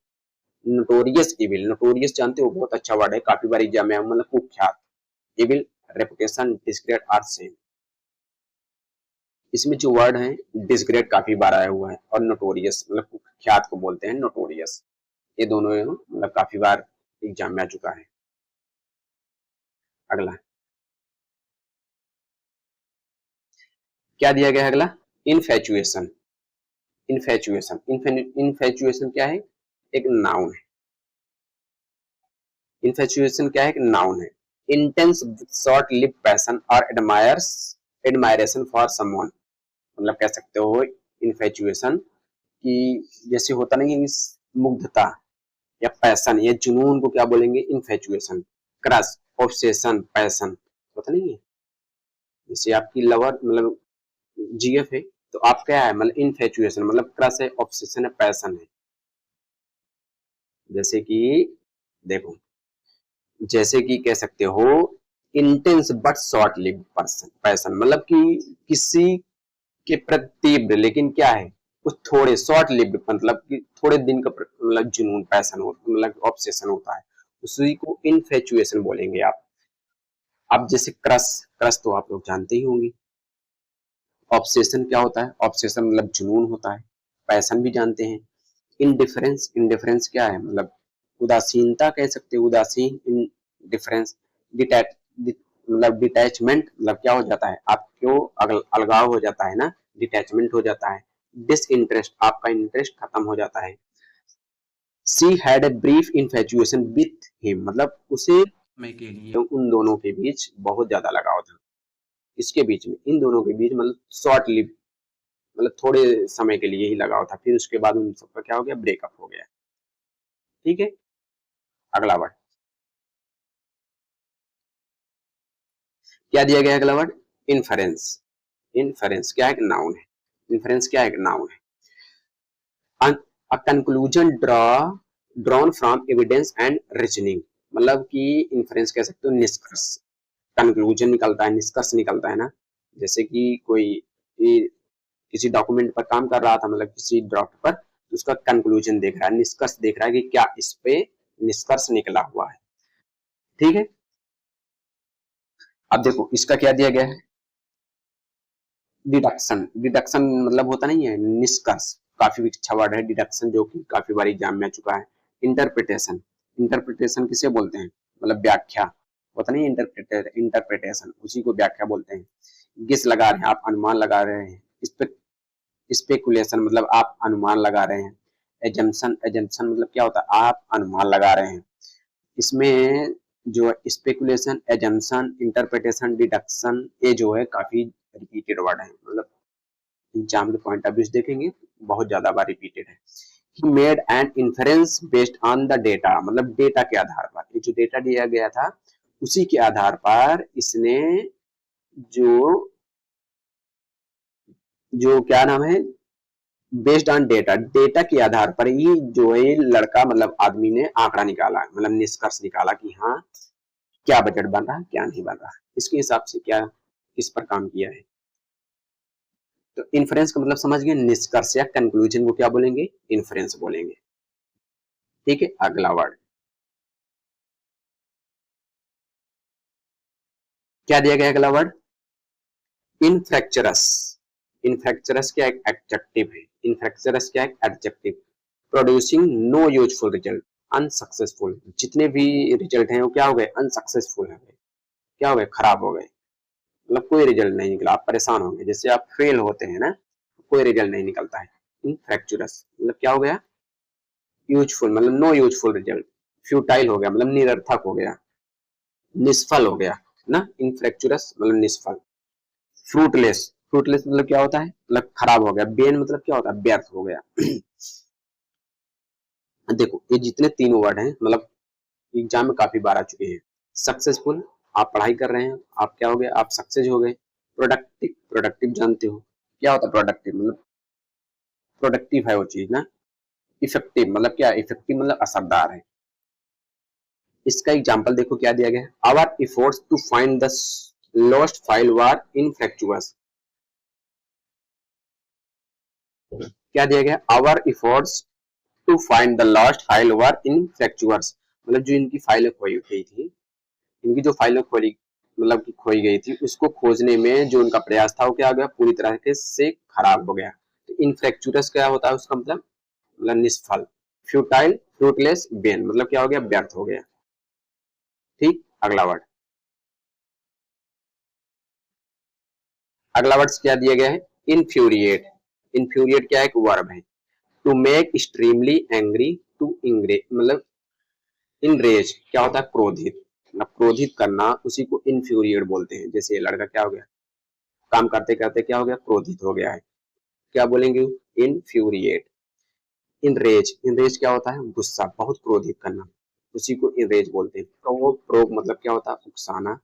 नोटोरियस इविल, नोटोरियस जानते हो, बहुत अच्छा वर्ड है, काफी बार एग्जाम में मतलब कुख्यात, evil, reputation, discrete or same. इसमें जो वर्ड है डिसग्रेट काफी बार आया हुआ है, और नोटोरियस मतलब कुख्यात को बोलते हैं नोटोरियस, ये दोनों मतलब काफी बार एग्जाम में आ चुका है। अगला क्या दिया गया है, अगला इनफैचुएशन। इनफैचुएशन, इनफैचुएशन क्या है, एक नाउन है। इनफैचुएशन क्या है, एक नाउन है। इंटेंस शॉर्ट लिव पैशन और एडमायर्स, एडमायरेशन फॉर समवन, मतलब कह सकते हो इनफैचुएशन कि जैसे होता नहीं है मुग्धता या पैशन या जुनून को क्या बोलेंगे, इनफैचुएशन। क्रश, ऑब्सेशन, पैशन होता नहीं है, जैसे आपकी लवर मतलब जीएफ है, तो आप क्या है मतलब इनफैचुएशन मतलब क्रश है, ऑब्सेशन है, पैशन है। जैसे कि देखो, जैसे कि कह सकते हो intense but short live person, passion मतलब कि किसी के प्रति तीव्र लेकिन क्या है, कुछ थोड़े शॉर्ट लिव्ड, मतलब कि थोड़े दिन का मतलब जुनून, पैशन हो मतलब ऑब्सेशन होता है, उसी को इनफैचुएशन बोलेंगे आप। अब जैसे क्रश, क्रश तो आप लोग जानते ही होंगे। ऑब्सेशन क्या होता है, ऑब्सेशन मतलब जुनून होता है। पैशन भी जानते हैं। इनडिफरेंस, इनडिफरेंस क्या है मतलब उदासीनता कह सकते हो, उदासीन डिफरेंस, मतलब डिटैचमेंट मतलब क्या हो जाता है, आपको अलगाव हो जाता है ना, डिटैचमेंट हो जाता है। डिसइंटरेस्ट, आपका इंटरेस्ट खत्म हो जाता है। She had a brief infatuation with him, मतलब उसे के लिए उन दोनों के बीच बहुत ज्यादा लगाव था। इसके बीच में, इन दोनों के बीच मतलब शॉर्ट लिव, मतलब थोड़े समय के लिए ही लगाव था, फिर उसके बाद उन सबका क्या हो गया, ब्रेकअप हो गया। ठीक है, अगला वर्ड क्या दिया गया, अगला वर्ड इन्फरेंस। इन्फरेंस क्या है, नाउन है। इन्फरेंस क्या है, नाउन है। A conclusion drawn from evidence and reasoning, मतलब कि इन्फरेंस कह सकते हो निष्कर्ष, कंक्लूजन निकलता है, निष्कर्ष निकलता है ना। जैसे कि कोई किसी डॉक्यूमेंट पर काम कर रहा था, मतलब किसी ड्राफ्ट पर, तो उसका कंक्लूजन देख रहा है, निष्कर्ष देख रहा है कि क्या इस पे निष्कर्ष निकला हुआ है। ठीक है, अब देखो इसका क्या दिया गया है, डिडक्शन। डिडक्शन मतलब होता नहीं है निष्कर्ष, काफी अच्छा वर्ड है डिडक्शन, जो कि काफी बार एग्जाम में आ चुका है। इंटरप्रिटेशन, इंटरप्रिटेशन किसे बोलते हैं, मतलब व्याख्या, होता नहीं इंटरप्रिटेशन, उसी को व्याख्या बोलते हैं। गेस लगा रहे हैं, आप अनुमान लगा रहे हैं। इस पे स्पेकुलेशन मतलब आप अनुमान लगा रहे हैं। एजम्पशन, एजम्पशन मतलब क्या होता है, आप अनुमान लगा रहे हैं। इसमें जो स्पेकुलेशन, एजम्पशन, इंटरप्रिटेशन, डिडक्शन, ये जो है काफी रिपीटेड वर्ड है, मतलब एग्जाम के पॉइंट ऑफ व्यू से देखेंगे बहुत ज्यादा बार रिपीटेड है। He made an inference based on the data, मतलब डेटा के आधार पर, ये जो डेटा दिया गया था उसी के आधार पर इसने जो जो क्या नाम है, बेस्ड ऑन डेटा, डेटा के आधार पर ही जो है लड़का मतलब आदमी ने आंकड़ा निकाला, मतलब निष्कर्ष निकाला कि हाँ क्या बजट बन रहा है, क्या नहीं बन रहा है, इसके हिसाब से क्या किस पर काम किया है। तो इन्फ्रेंस का मतलब समझ गए, निष्कर्ष या कंक्लूजन को क्या बोलेंगे, इन्फ्रेंस बोलेंगे। ठीक है, अगला वर्ड क्या दिया गया, अगला वर्ड इनफ्रैक्चरस। इनफ्रैक्चरस क्या एक एडजेक्टिव है, इनफ्रैक्चरस क्या एक adjective, producing no useful result, unsuccessful, जितने भी रिजल्ट हैं वो क्या हो गए, अनसक्सेसफुल है, क्या हो गए, खराब हो गए, मतलब कोई रिजल्ट नहीं निकला, आप परेशान हो गए, जैसे आप फेल होते हैं ना, कोई रिजल्ट नहीं निकलता है। इनफ्रैक्चरस मतलब क्या हो गया, यूजफुल मतलब नो यूजफुल रिजल्ट, फ्यूटाइल हो गया मतलब निरर्थक हो गया, निष्फल हो गया ना, इनफ्रैक्चरस मतलब निष्फल। फ्रूटलेस, फ्रूटलेस मतलब क्या होता है, मतलब खराब हो गया। बेन मतलब क्या होता है, व्यर्थ हो गया। देखो ये जितने तीनों वर्ड हैं मतलब एग्जाम में काफी बार आ चुके हैं। सक्सेसफुल, आप पढ़ाई कर रहे हैं, आप क्या हो गए, आप सक्सेस हो गए। प्रोडक्टिव, प्रोडक्टिव जानते हो क्या होता है, प्रोडक्टिव मतलब प्रोडक्टिव है वो चीज ना। इफेक्टिव मतलब क्या, इफेक्टिव मतलब असरदार है। इसका एग्जांपल देखो क्या दिया गया है, our efforts to find the lost file were infructuous. क्या दिया गया, our efforts to find the lost file were infructuous, मतलब जो इनकी फाइलें खोई गई थी, इनकी जो फाइलें खोई मतलब कि खोई गई थी, उसको खोजने में जो उनका प्रयास था वो क्या हो गया, पूरी तरह से खराब हो गया। तो इनफ्रैक्चुअस क्या होता है उसका मतलब निष्फल। फ्यूटाइल, फ्रूटलेस, बेन मतलब क्या हो गया, व्यर्थ हो गया। ठीक, अगला वर्ड, अगला वर्ड क्या दिया गया है, इनफ्यूरिएट। इनफ्यूरिएट क्या है, एक वर्ब है। To make extremely angry, to इंग्रे मतलब इनरेज क्या होता है, क्रोधित, मतलब क्रोधित करना, उसी को इनफ्यूरिएट बोलते हैं। जैसे ये लड़का क्या हो गया, काम करते करते क्या हो गया, क्रोधित हो गया है, क्या बोलेंगे, इनफ्यूरिएट। इनरेज, इनरेज क्या होता है, गुस्सा, बहुत क्रोधित करना, उसी को इनरेज बोलते हैं। प्रोवोक, प्रोवोक मतलब क्या होता है, उकसाना।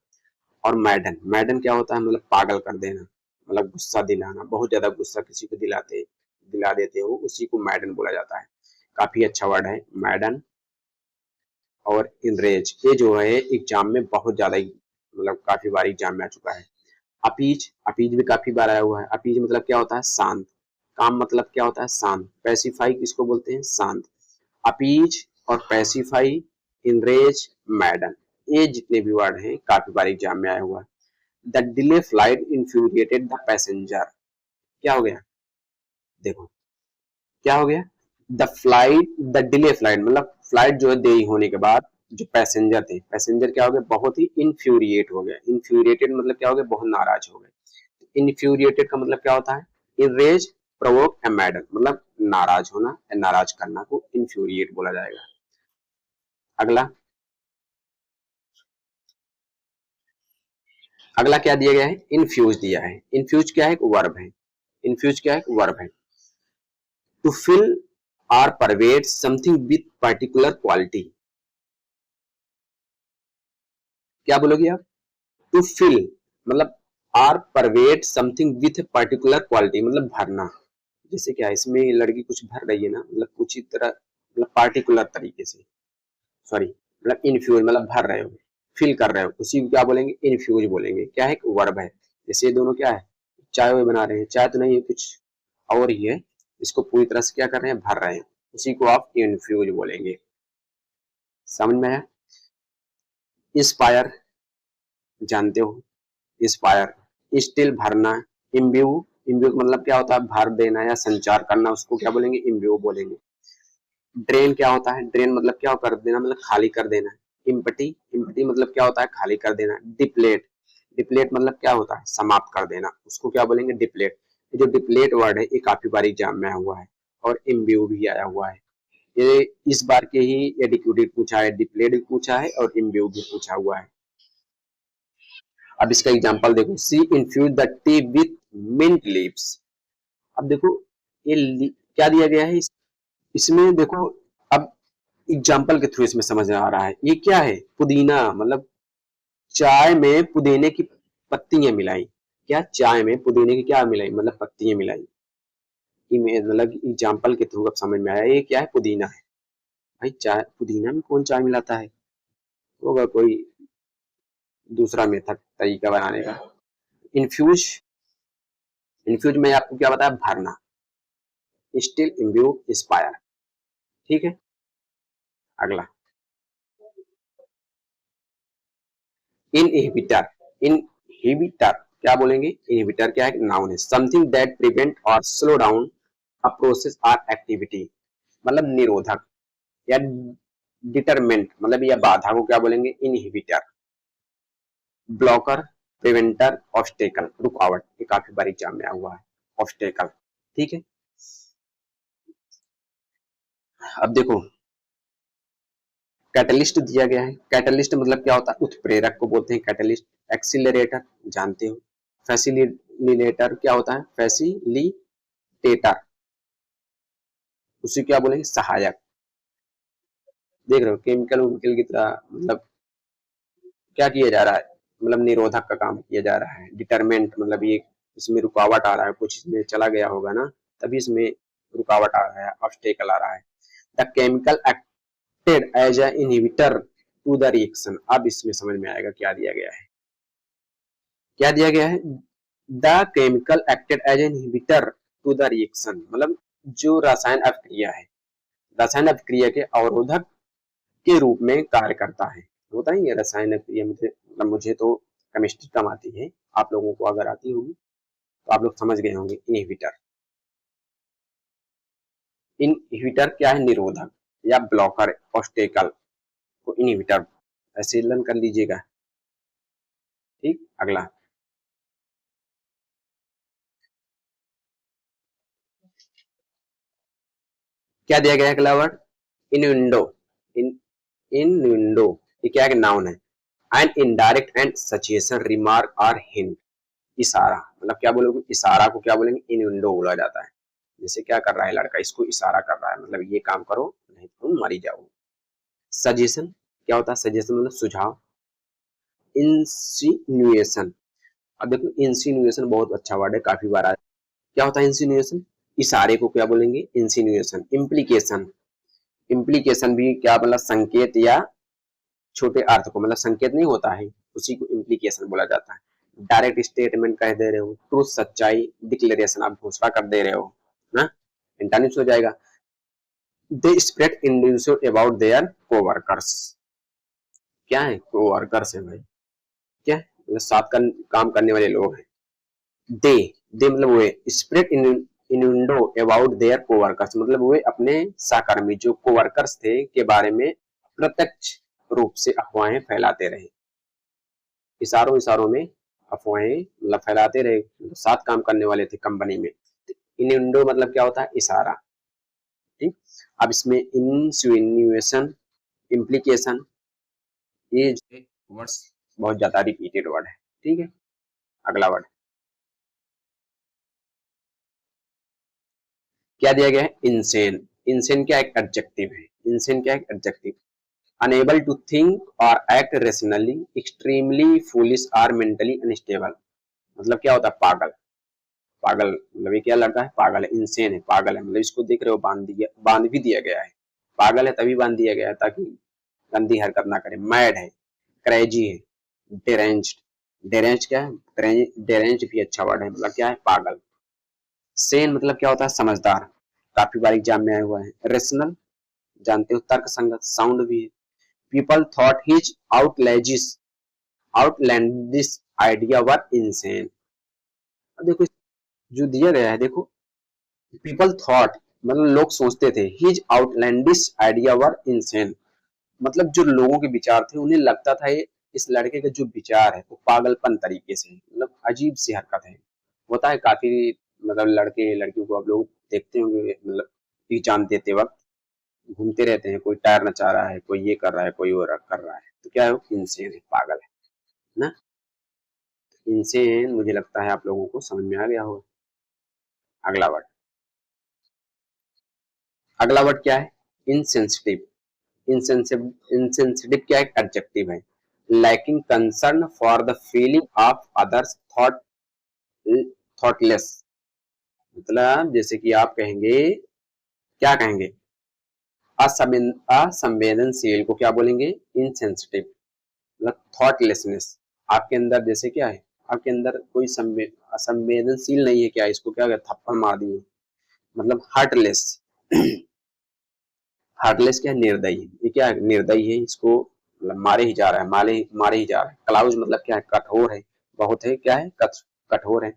और मैडन, मैडन क्या होता है, मतलब पागल कर देना, मतलब गुस्सा दिलाना, बहुत ज्यादा गुस्सा किसी को दिला देते हो, उसी को मैडन बोला जाता है। काफी अच्छा वर्ड है मैडन और इनरेज, ये जो है एग्जाम में बहुत ज्यादा मतलब काफी बार एग्जाम में आ चुका है। अपीज, अपीज भी काफी बार आया हुआ है। अपीज मतलब क्या होता है, शांत, काम मतलब क्या होता है, शांत। पैसिफाई किसको बोलते हैं, शांत। अपीज और पैसिफाई, इनरेज, मैडन, ये जितने भी वर्ड हैं काफी बार एग्जाम में आया हुआ है। The delay flight infuriated the passenger, क्या हो गया, देखो क्या हो गया, द डिले फ्लाइट मतलब फ्लाइट जो है देरी होने के बाद जो पैसेंजर थे, पैसेंजर क्या हो गए, बहुत ही इन्फ्यूरिएट हो गए। इन्फ्यूरिएटेड मतलब क्या हो गए, बहुत नाराज हो गए। इन्फ्यूरिएटेड का मतलब क्या होता है, इनरेज, प्रोवोक एंड मैडन, मतलब नाराज होना या नाराज करना को इन्फ्यूरिएट बोला जाएगा। अगला अगला क्या दिया गया है, इनफ्यूज दिया है। इनफ्यूज क्या है, एक वर्ब है। इनफ्यूज क्या है, वर्ब है। To fill or pervade something with particular quality. क्या बोलोगे आप, टू फिल मतलब or pervade something with particular quality, मतलब भरना। जैसे क्या इसमें लड़की कुछ भर रही है ना, मतलब कुछ ही तरह, मतलब पार्टिकुलर तरीके से, सॉरी मतलब इनफ्यूज मतलब भर रहे हो, फिल कर रहे हो, उसी को क्या बोलेंगे, इनफ्यूज बोलेंगे। क्या है, वर्ब है। जैसे ये दोनों क्या है, चाय वो बना रहे हैं, चाय तो नहीं है, कुछ और ही है, इसको पूरी तरह से क्या कर रहे हैं, भर रहे हैं, उसी को आप इनफ्यूज बोलेंगे। समझ में आया। इंस्पायर जानते हो, इंस्पायर स्टिल भरना। इम्ब्यू, इम्ब्यू मतलब क्या होता है, भर देना या संचार करना, उसको क्या बोलेंगे, इम्ब्यू बोलेंगे। ड्रेन क्या होता है, ड्रेन मतलब क्या कर देना, मतलब खाली कर देना। इम्पटी, इम्पटी मतलब क्या होता है, खाली कर देना। डिप्लेट, डिप्लेट मतलब क्या होता है, समाप्त कर देना, उसको क्या बोलेंगे, डिप्लेट। ये जो डिप्लेट वर्ड है ये काफी बार एग्जाम में आया हुआ है, और इम्ब्यू भी आया हुआ है। ये इस बार के ही एडिक्यूटिव पूछा है, डिप्लेट भी पूछा है और इम्ब्यू भी पूछा हुआ है। अब इसका एग्जांपल देखो, she infuse the tea with mint leaves. अब देखो ये क्या दिया गया है, इसमें देखो, अब एग्जाम्पल के थ्रू इसमें समझ में आ रहा है, ये क्या है, पुदीना, मतलब चाय में पुदीने की पत्तियां मिलाई। क्या, चाय में पुदीने की क्या मिलाई, मतलब पत्तियां मिलाई। मतलब एग्जाम्पल के थ्रू अब समझ में आया, ये क्या है, पुदीना है। भाई चाय, पुदीना में कौन चाय मिलाता है, होगा कोई दूसरा मेथड, तरीका बनाने का। इन्फ्यूज, इन्फ्यूज में आपको क्या बताया, भरना। Still, imbue, inspire. ठीक है। अगला इनहिबिटर। इनहिबिटर क्या बोलेंगे, इनहिबिटर क्या है, नाउन है। समथिंग दैट प्रिवेंट और स्लो डाउन अ प्रोसेस और एक्टिविटी, मतलब निरोधक या डिटरमेंट, मतलब या बाधा को क्या बोलेंगे, इनहिबिटर। ब्लॉकर, प्रिवेंटर, ऑब्स्टेकल, रुकावट, ये काफी बार एग्जाम में आया हुआ है, ऑब्स्टेकल। ठीक है। अब देखो कैटलिस्ट दिया गया है। कैटलिस्ट मतलब क्या होता है, उत्प्रेरक को बोलते हैं कैटलिस्ट। एक्सीलरेटर जानते हो। फैसिलिटेटर क्या होता है, फैसिलिटेटर, उसे क्या बोलेंगे, सहायक। देख रहे हो केमिकल उमिकल की तरह, मतलब क्या किया जा रहा है, मतलब निरोधक का काम किया जा रहा है। डिटरमेंट मतलब ये, इसमें रुकावट आ रहा है, कुछ इसमें चला गया होगा ना, तभी इसमें रुकावट आ रहा है, ऑब्स्टेकल आ रहा है। The chemical acted as a inhibitor to the reaction. अब इसमें समझ में आएगा क्या दिया गया है, क्या दिया गया है, the chemical acted as an inhibitor to the reaction, मतलब जो रसायन अभिक्रिया है, रसायन अभिक्रिया के अवरोधक के रूप में कार्य करता है। होता है ये रसायन अभिक्रिया, मुझे तो केमिस्ट्री कम आती है, आप लोगों को अगर आती होगी तो आप लोग समझ गए होंगे। इनहिबिटर, इनहिबिटर क्या है, निरोधक या ब्लॉकर, ऑब्स्टेकल को इनहिबिटर, ऐसे लर्न कर लीजिएगा। ठीक। अगला क्या दिया गया है, अगला वर्ड इनविंडो। इन इनविंडो ये क्या है, नाउन है। And indirect and suggestion, remark और हिंट, इशारा, मतलब क्या बोलोगे, इशारा को क्या बोलेंगे, इनविंडो बोला जाता है। जैसे क्या कर रहा है लड़का, इसको इशारा कर रहा है, मतलब ये काम करो नहीं तो तुम मर जाओ। सजेशन क्या होता है, सजेशन मतलब सुझाव। इंसिनुएशन, अब देखो इंसिनुएशन बहुत अच्छा वर्ड है, काफी बार आया। क्या होता है इंसिनुएशन, इशारे को क्या बोलेंगे, इंसिनुएशन। इम्प्लीकेशन, इम्प्लीकेशन भी क्या मतलब, संकेत या छोटे अर्थ को, मतलब संकेत नहीं होता है, उसी को इम्प्लीकेशन बोला जाता है। डायरेक्ट स्टेटमेंट कह दे रहे हो, ट्रूथ सच्चाई, डिक्लेरेशन आप घोषणा कर दे रहे हो ना, इंटरनेट हो जाएगा। They spread induce about their coworkers, क्या है, कोवर्कर्स है भाई, क्या है, मतलब साथ का काम करने वाले लोग हैं। दे, दे मतलब वे, स्प्रेड इनुंडो अबाउट देयर कोवर्कर्स, मतलब वे अपने सहकर्मी जो कोवर्कर्स थे के बारे में प्रत्यक्ष, रूप से अफवाहें फैलाते रहे। इशारों इशारों में अफवाहें मतलब फैलाते रहे, तो 7 काम करने वाले थे कंपनी में। इनुंडो मतलब क्या होता है? इशारा। ठीक, अब इसमें इंसिनुएशन, इम्प्लीकेशन, ये वर्ड्स बहुत ज्यादा रिपीटेड वर्ड है। ठीक है, अगला वर्ड क्या दिया गया है? इंसेन। इंसेन क्या एक एडजेक्टिव है? इंसेन क्या एक एडजेक्टिव? अनेबल टू थिंक और एक्ट रेशनली, एक्सट्रीमली फूलिश और मेंटली अनस्टेबल। मतलब क्या होता है? पागल। पागल मतलब ये क्या लड़का है? पागल है, इंसेन है, पागल है। मतलब इसको देख रहे हो, बांध भी दिया गया है। पागल है तभी बांध दिया गया है ताकि गंदी हरकत ना करे। मैड है, क्रेजी है, डेरेंज्ड। डेरेंज्ड क्या है? डेरेंज्ड भी अच्छा वर्ड है, मतलब क्या है? पागल। सेन मतलब क्या होता है? समझदार। काफी बार एग्जाम में आया हुआ है। रेशनल जानते हो, तर्क संगत, साउंड भी है। People thought his outlandish idea were insane. अब देखो जो दिया गया है, देखो पीपल थॉट मतलब लोग सोचते थे, his outlandish idea were insane मतलब जो लोगों के विचार थे उन्हें लगता था ये इस लड़के के जो विचार है वो पागलपन तरीके से, मतलब अजीब सी हरकत है। होता है काफी, मतलब लड़के लड़कियों को आप लोग देखते होंगे, मतलब एग्जाम देते वक्त घूमते रहते हैं, कोई टायर नचा रहा है, कोई ये कर रहा है, कोई वो कर रहा है, तो क्या है? इंसेन है, पागल है ना। इंसेन मुझे लगता है आप लोगों को समझ में आ गया होगा। अगला वर्ड, अगला वर्ड क्या है? इनसेंसिटिव। इंसेंसिटिव क्या एक एडजेक्टिव है? Lacking concern for the feeling of others, thoughtless. मतलब जैसे कि आप कहेंगे, क्या कहेंगे? असंवेदनशील को क्या बोलेंगे? इनसेंसिटिव। मतलब थॉटलेसनेस आपके अंदर जैसे क्या है? आपके अंदर कोई असंवेदनशील नहीं है क्या? इसको क्या थप्पड़ मार दिए, मतलब हार्टलेस। हार्टलेस क्या है? निर्दयी। ये क्या है? निर्दयी है, इसको मतलब मारे ही जा रहा है, मारे ही जा रहा है। क्लाउज मतलब क्या है? कठोर है, बहुत है, क्या है? कठोर है।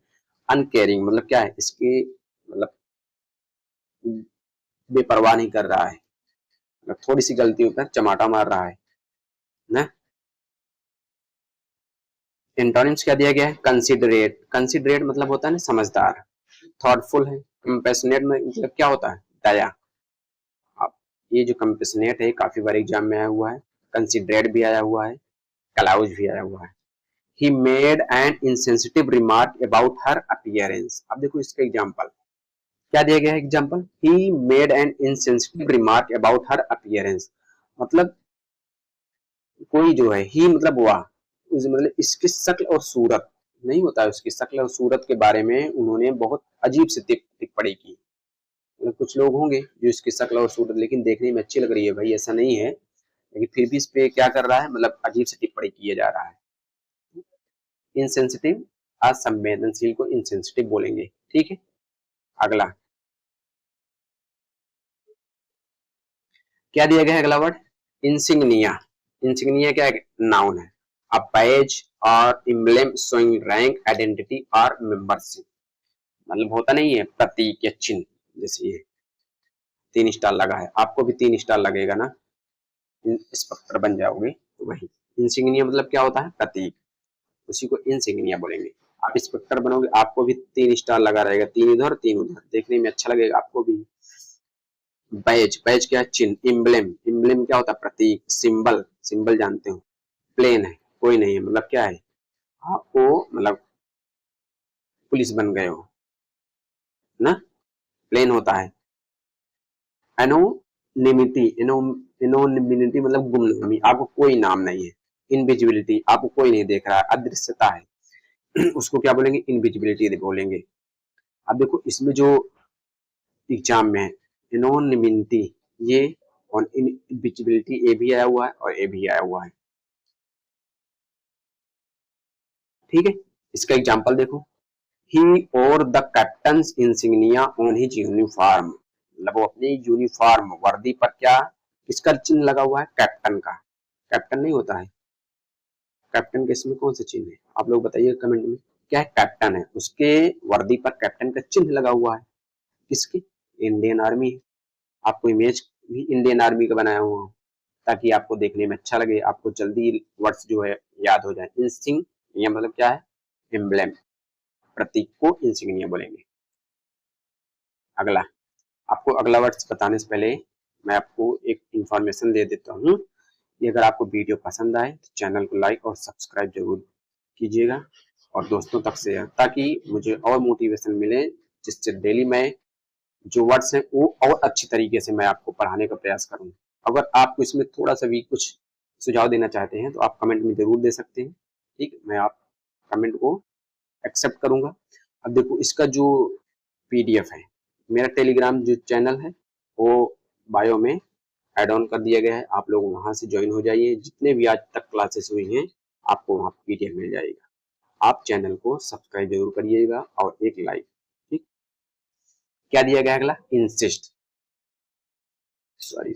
अनकेयरिंग मतलब क्या है? इसकी मतलब बेपरवाह नहीं कर रहा है, मतलब थोड़ी सी गलती पर चमाटा मार रहा है ना। एंटोनिम्स क्या दिया गया है? कंसिडरेट। कंसिडरेट मतलब होता है ना समझदार। थॉटफुल है। कंपैशनेट में मतलब क्या होता है? दया। अब ये जो कंपैशनेट है काफी बार एग्जाम में आया हुआ है, कंसिडरेट भी आया हुआ है, क्लाउज भी आया हुआ है। He made an insensitive remark about her appearance। अब देखो इसका एग्जाम्पल क्या दिया गया है? Example, he made an insensitive remark about her appearance। मतलब कोई जो है, ही मतलब वह, मतलब इसकी शक्ल और सूरत, नहीं होता है उसकी शक्ल और सूरत के बारे में उन्होंने बहुत अजीब से टिप्पणी की। मतलब कुछ लोग होंगे जो इसकी शक्ल और सूरत लेकिन देखने में अच्छी लग रही है, भाई ऐसा नहीं है, लेकिन फिर भी इस पे क्या कर रहा है? मतलब अजीब से टिप्पणी किया जा रहा है। इनसेंसिटिव, असंवेदनशील को इनसेंसिटिव बोलेंगे। ठीक है, अगला क्या दिया गया है? अगला वर्ड इंसिग्निया। इंसिग्निया क्या है? नाउन है। अ बैज और इम्ब्लेम शोइंग रैंक, आइडेंटिटी और मेंबरशिप। मतलब होता नहीं है प्रतीक या चिन्ह, जैसे ये 3 स्टार लगा है, आपको भी 3 स्टार लगेगा ना, इंस्पेक्टर बन जाओगे तो वही। इंसिग्निया मतलब क्या होता है? प्रतीक, उसी को इंसिग्निया बोलेंगे। आप इंस्पेक्टर बनोगे, आपको भी 3 स्टार लगा रहेगा, 3 इधर 3 उधर, देखने में अच्छा लगेगा आपको भी। बैज, बैज क्या है? चिन्ह। इम्ब्लेम, इम्ब्लेम क्या होता है? प्रतीक। सिंबल, सिंबल जानते हो। प्लेन है, कोई नहीं है, मतलब क्या है? आपको मतलब पुलिस बन गए हो ना, प्लेन होता है। एनोनिमिटी, एनोनिमिटी मतलब गुमनामी, आपको कोई नाम नहीं है। इनविजिबिलिटी, आपको कोई नहीं देख रहा है, अदृश्यता है। उसको क्या बोलेंगे? इनविजिबिलिटी बोलेंगे। अब देखो इसमें जो एग्जाम में है, एनोनिमिटी ये और इनविजिबिलिटी, ए भी आया हुआ है और ए भी आया हुआ है। ठीक है, इसका एग्जांपल देखो, ही और the captains insignia on his uniform. मतलब वो अपनी यूनिफॉर्म वर्दी पर क्या, किसका चिन्ह लगा हुआ है? कैप्टन का। कैप्टन नहीं होता है, कैप्टन के इसमें कौन सा चिन्ह है? आप लोग बताइए कमेंट में। क्या है? कैप्टन है, उसके वर्दी पर कैप्टन का चिन्ह लगा हुआ है। किसकी? Indian army. आपको इमेज भी इंडियन आर्मी का बनाया हुआ, ताकि आपको देखने में अच्छा लगे, आपको जल्दी वर्ड्स जो है याद हो जाए। इंसिग्निया मतलब क्या है? एम्ब्लेम, प्रतीक को इंसिग्निया बोलेंगे। अगला, आपको अगला वर्ड्स बताने से पहले मैं आपको एक इंफॉर्मेशन दे देता हूँ कि अगर आपको वीडियो पसंद आए तो चैनल को लाइक और सब्सक्राइब जरूर कीजिएगा और दोस्तों तक शेयर, ताकि मुझे और मोटिवेशन मिले, जिससे डेली मैं जो वर्ड्स हैं वो और अच्छी तरीके से मैं आपको पढ़ाने का प्रयास करूँ। अगर आपको इसमें थोड़ा सा भी कुछ सुझाव देना चाहते हैं तो आप कमेंट में जरूर दे सकते हैं। ठीक है, मैं आप कमेंट को एक्सेप्ट करूंगा। अब देखो, इसका जो पीडीएफ है, मेरा टेलीग्राम जो चैनल है वो बायो में ऐड ऑन कर दिया गया है, आप लोग वहां से ज्वाइन हो जाइए। जितने भी आज तक क्लासेस हुई हैं आपको वहां पीडीएफ मिल जाएगा। आप चैनल को सब्सक्राइब जरूर करिएगा और एक लाइक। ठीक, क्या दिया गया अगला? इंसिस्ट, सॉरी,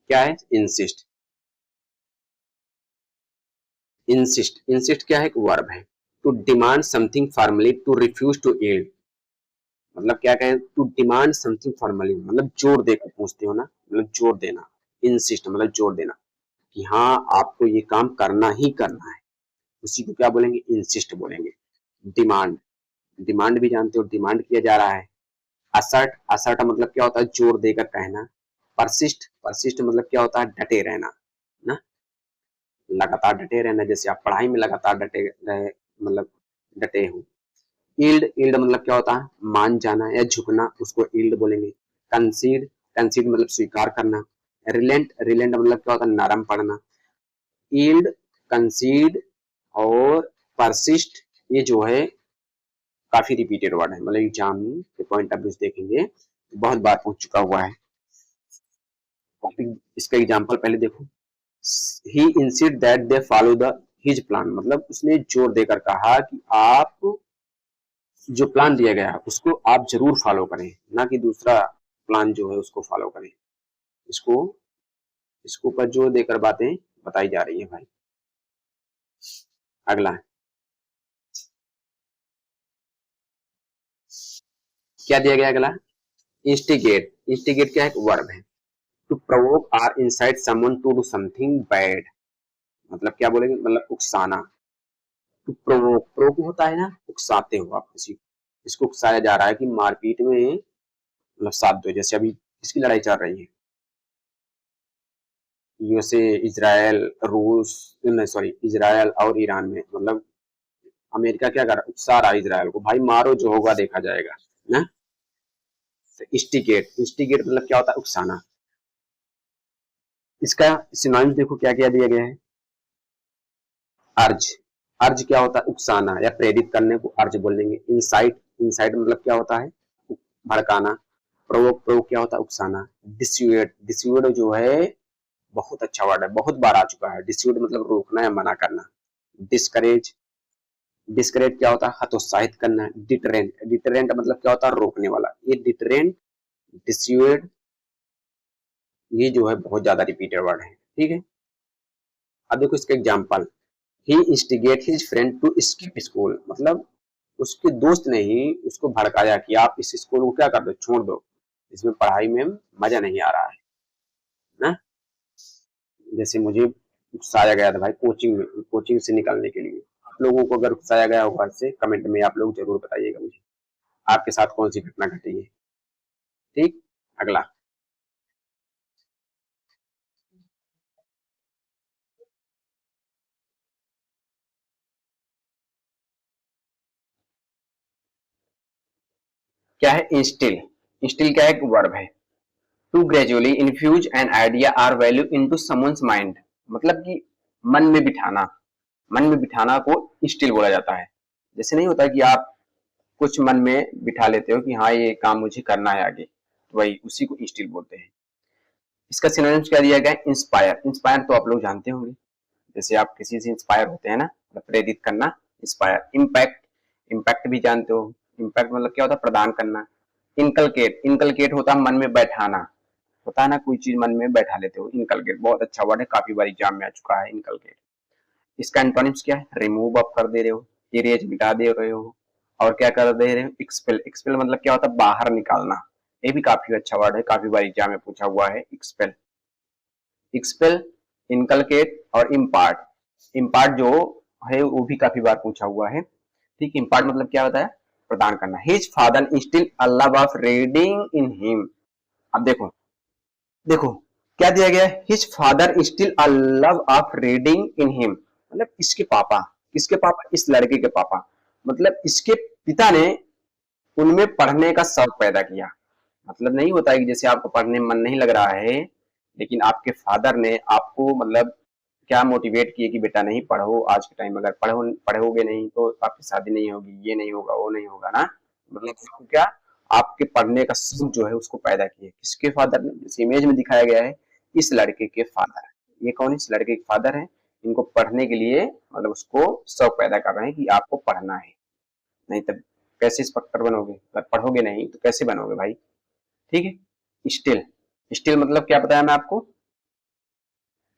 क्या है? इंसिस्ट। इंसिस्ट क्या है? एक वर्ब है। To demand something formally, to refuse to yield, मतलब क्या कहें? टू डिमांड समथिंग फॉर्मली मतलब जोर देकर पूछते हो ना, मतलब जोर देना। इंसिस्ट मतलब जोर देना कि हाँ आपको ये काम करना ही करना है, उसी को क्या बोलेंगे? इंसिस्ट बोलेंगे। डिमांड, डिमांड भी जानते हो, डिमांड किया जा रहा है। असर्ट, असर्ट मतलब क्या होता है? जोर देकर कहना। परसिस्ट, परसिस्ट मतलब क्या होता है? डटे रहना ना, लगातार डटे रहना, जैसे आप पढ़ाई में लगातार डटे रहे, मतलब डटे हो। ईल्ड, ईल्ड मतलब क्या होता है? मान जाना या झुकना, उसको ईल्ड बोलेंगे। कंसीड, कंसीड मतलब स्वीकार करना। रिलेंट, रिलेंट मतलब क्या होता है? नरम पड़ना। ईल्ड, कंसीड और परसिस्ट, ये जो है काफी रिपीटेड वर्ड है, मतलब एग्जाम के पॉइंट ऑफ व्यू से देखेंगे तो बहुत बार पूछ चुका हुआ है। इसका एग्जाम्पल पहले देखो। He insist that they follow the his plan, मतलब उसने जोर देकर कहा कि आप जो प्लान दिया गया है उसको आप जरूर फॉलो करें, ना कि दूसरा प्लान जो है उसको फॉलो करें। इसको इसको ऊपर जोर देकर बातें बताई जा रही है भाई। अगला क्या दिया गया? अगला इंस्टिगेट, इंस्टिगेट क्या है? वर्ब है। To provoke or incite someone to do something bad, मतलब क्या बोलेंगे? मतलब उकसाना। टू प्रोवोक, प्रोवोक होता है ना, उकसाते हो आप किसी को, इसको उकसाया जा रहा है कि मारपीट में मतलब साथ दो। जैसे अभी किसकी लड़ाई चल रही है? यूएसए, इजराइल, रूस, नहीं सॉरी, इजराइल और ईरान में, मतलब अमेरिका क्या कर रहा है? उकसा रहा है इजराइल को, भाई मारो, जो होगा देखा जाएगा ना। इंस्टिगेट, इंस्टिगेट मतलब क्या होता है? उकसाना। इसका सिनोनिम देखो क्या क्या दिया गया है। अर्ज, अर्ज क्या होता है? उकसाना या प्रेरित करने को अर्ज बोलेंगे। इंसाइट, इंसाइट मतलब क्या होता है? भड़काना। प्रोवोक, प्रोवोक क्या होता है? उकसाना। डिस्यूएट, डिस्यूएट जो है बहुत अच्छा वर्ड है, बहुत बार आ चुका है। डिस्यूएट मतलब रोकना या मना करना। डिस्करेज, डिस्करेज क्या होता है? हतोत्साहित करना। डिटरेंट, डिटरेंट मतलब क्या होता है? रोकने वाला। ये डिटरेंट, डिस्यूएट, ये जो है बहुत ज्यादा रिपीटेड वर्ड है। ठीक है, अब देखो इसका example. He instigate his friend to skip school, मतलब उसके दोस्त ने ही उसको भड़काया कि आप इस स्कूल को क्या कर दो? छोड़ दो, इसमें पढ़ाई में मजा नहीं आ रहा है ना। जैसे मुझे उकसाया गया था भाई कोचिंग में, कोचिंग से निकलने के लिए। आप लोगों को अगर उकसाया गया होगा से कमेंट में आप लोग जरूर बताइएगा मुझे, आपके साथ कौन सी घटना घटी है। ठीक, अगला क्या है? इंस्टिल, इंस्टिल क्या है? एक वर्ब है। To gradually infuse an idea or value into someone's mind, मतलब कि मन में बिठाना, मन में बिठाना को इंस्टिल बोला जाता है। जैसे नहीं होता कि आप कुछ मन में बिठा लेते हो कि हाँ ये काम मुझे करना है आगे, तो वही उसी को इंस्टिल बोलते हैं। इसका सिनोनिम्स क्या दिया गया है? इंस्पायर, इंस्पायर तो आप लोग जानते होंगे, जैसे आप किसी से इंस्पायर होते हैं ना, मतलब प्रेरित करना, इंस्पायर। इम्पैक्ट, इम्पैक्ट भी जानते हो, इम्पैक्ट मतलब क्या होता है? प्रदान करना। इनकलकेट, इनकलकेट होता है मन में बैठाना, होता है ना कोई चीज मन में बैठा लेते हो, इनकलकेट बहुत अच्छा वर्ड है, काफी बार एग्जाम में आ चुका है इनकलकेट। इसका एंटोनिम्स क्या है? रिमूव आप कर दे रहे हो, इरेज मिटा दे रहे हो, और क्या कर दे रहे हो? एक्सपेल। एक्सपेल मतलब क्या होता है? बाहर निकालना। ये भी काफी अच्छा वर्ड है, काफी बार एग्जाम में पूछा हुआ है एक्सपेल। एक्सपेल, इनकलकेट और इम्पार्ट। इम्पार्ट जो है वो भी काफी बार पूछा हुआ है। ठीक, इम्पार्ट मतलब क्या होता है? प्रदान करना। His father instil a love of reading in him. अब देखो देखो क्या दिया गया है? His father instil a love of reading in him, मतलब इसके पापा। किसके पापा? इस लड़के के पापा। मतलब इसके पिता ने उनमें पढ़ने का शौक पैदा किया। मतलब नहीं होता है कि जैसे आपको पढ़ने में मन नहीं लग रहा है, लेकिन आपके फादर ने आपको मतलब क्या मोटिवेट किए कि बेटा नहीं पढ़ो, आज के टाइम अगर पढ़ोगे नहीं तो आपकी शादी नहीं होगी, ये नहीं होगा, वो नहीं होगा ना। मतलब आपको क्या, आपके पढ़ने का शौक जो है उसको पैदा किए। किसके फादर ने? जिस इमेज में दिखाया गया है, इस लड़के के फादर। ये कौन? इस लड़के के फादर है। इनको पढ़ने के लिए मतलब उसको शौक पैदा कर रहे हैं कि आपको पढ़ना है, नहीं तब कैसे इंस्पेक्टर बनोगे? अगर पढ़ोगे नहीं तो कैसे बनोगे भाई? ठीक है। स्टिल, स्टिल मतलब क्या बताया मैं आपको?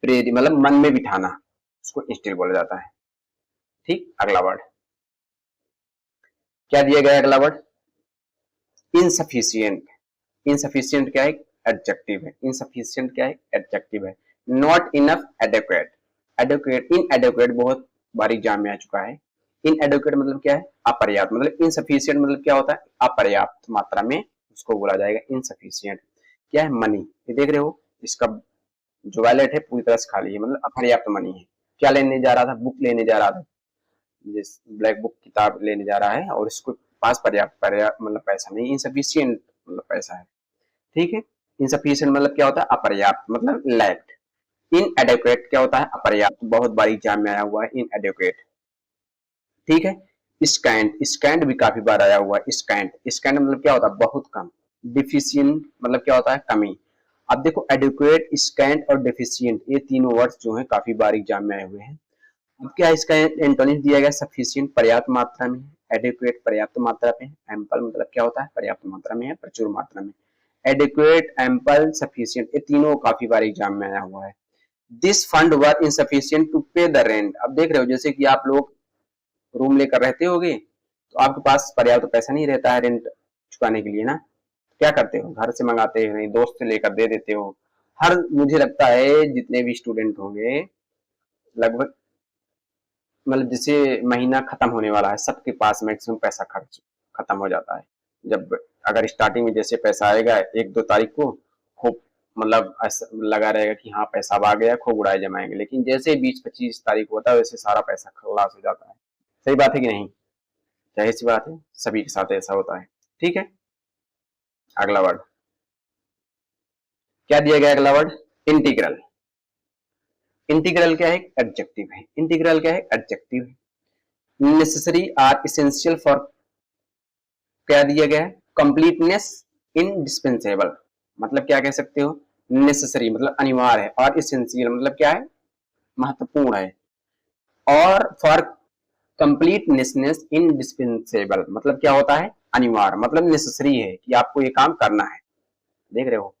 प्रेरित, मतलब मन में बिठाना, उसको इंस्टिल बोला जाता है। ठीक, अगला वर्ड क्या दिया गया? अगला वर्ड इनसफिशियंट। इनसफिशियंट क्या है? एडजेक्टिव है। इनसफिशियंट क्या है? एडजेक्टिव है। Not enough, adequate. Adequate, in adequate बहुत बार एग्जाम में आ चुका है। इन एडेक्वेट मतलब क्या है? अपर्याप्त। मतलब इनसफिशियंट मतलब क्या होता है? अपर्याप्त मात्रा में उसको बोला जाएगा इनसफिशियंट। क्या है? मनी। ये देख रहे हो, इसका जो वैलेट है पूरी तरह से खाली है, मतलब अपर्याप्त मनी है। क्या लेने जा रहा था? बुक लेने जा रहा था, जिस ब्लैक बुक किताब लेने जा रहा है, और इसको पास पर्याप्त पर्याप्त मतलब पैसा नहीं, इनसफिशियंट मतलब पैसा है। ठीक है। इनसफिशियंट मतलब क्या होता है? अपर्याप्त, मतलब लैक्ड। इनएडेक्वेट क्या होता है? अपर्याप्त। बहुत बार एग्जाम में आया हुआ है इनएडेक्वेट। ठीक है। स्कैंट, स्कैंट भी काफी बार आया हुआ है। स्कैंट, स्कैंट मतलब क्या होता है? बहुत कम। डिफिशियंट मतलब क्या होता है? कमी। अब देखो एडुकेट, स्कैंट और डेफिशिएंट, ये तीनों वर्ड्स जो है काफी बार एग्जाम में आए हुए हैं। अब क्या इसका एंटोनिम दिया गया? सफिशिएंट पर्याप्त मात्रा में, एडिक्वेट पर्याप्त मात्रा में, एम्पल मतलब क्या होता है? पर्याप्त मात्रा में है, प्रचुर मात्रा में। एडिक्वेट, एम्पल, सफिशिएंट, ये तीनों काफी बार एग्जाम में आया हुआ है। This fund were insufficient to pay the rent. अब देख रहे हो जैसे कि आप लोग रूम लेकर रहते होगे, तो आपके पास पर्याप्त पैसा नहीं रहता है रेंट चुकाने के लिए ना। क्या करते हो? घर से मंगाते हो, नहीं दोस्त से लेकर दे देते हो। हर, मुझे लगता है जितने भी स्टूडेंट होंगे लगभग, मतलब जैसे महीना खत्म होने वाला है, सबके पास मैक्सिमम पैसा खर्च खत्म हो जाता है। जब अगर स्टार्टिंग में जैसे पैसा आएगा 1-2 तारीख को, खूब मतलब ऐसा लगा रहेगा कि हाँ पैसा अब आ गया, खूब उड़ाए जमाएंगे, लेकिन जैसे 20-25 तारीख होता है वैसे सारा पैसा खलास हो जाता है। सही बात है कि नहीं? जाहिर सी बात है, सभी के साथ ऐसा होता है। ठीक है। अगला वर्ड क्या दिया गया? अगला वर्ड इंटीग्रल। इंटीग्रल क्या है? एडजेक्टिव है। इंटीग्रल क्या है? एडजेक्टिव है। नेसेसरी आर इसेंशियल फॉर, क्या दिया गया है? Completeness, indispensable. मतलब क्या कह सकते हो? नेसेसरी मतलब अनिवार्य है, और इसेंशियल मतलब क्या है? महत्वपूर्ण है, और फॉर कंप्लीटनेसनेस इंडिस्पेंसेबल मतलब क्या होता है? अनिवार्य, मतलब नेसेसरी है कि आपको ये काम करना है। देख रहे हो,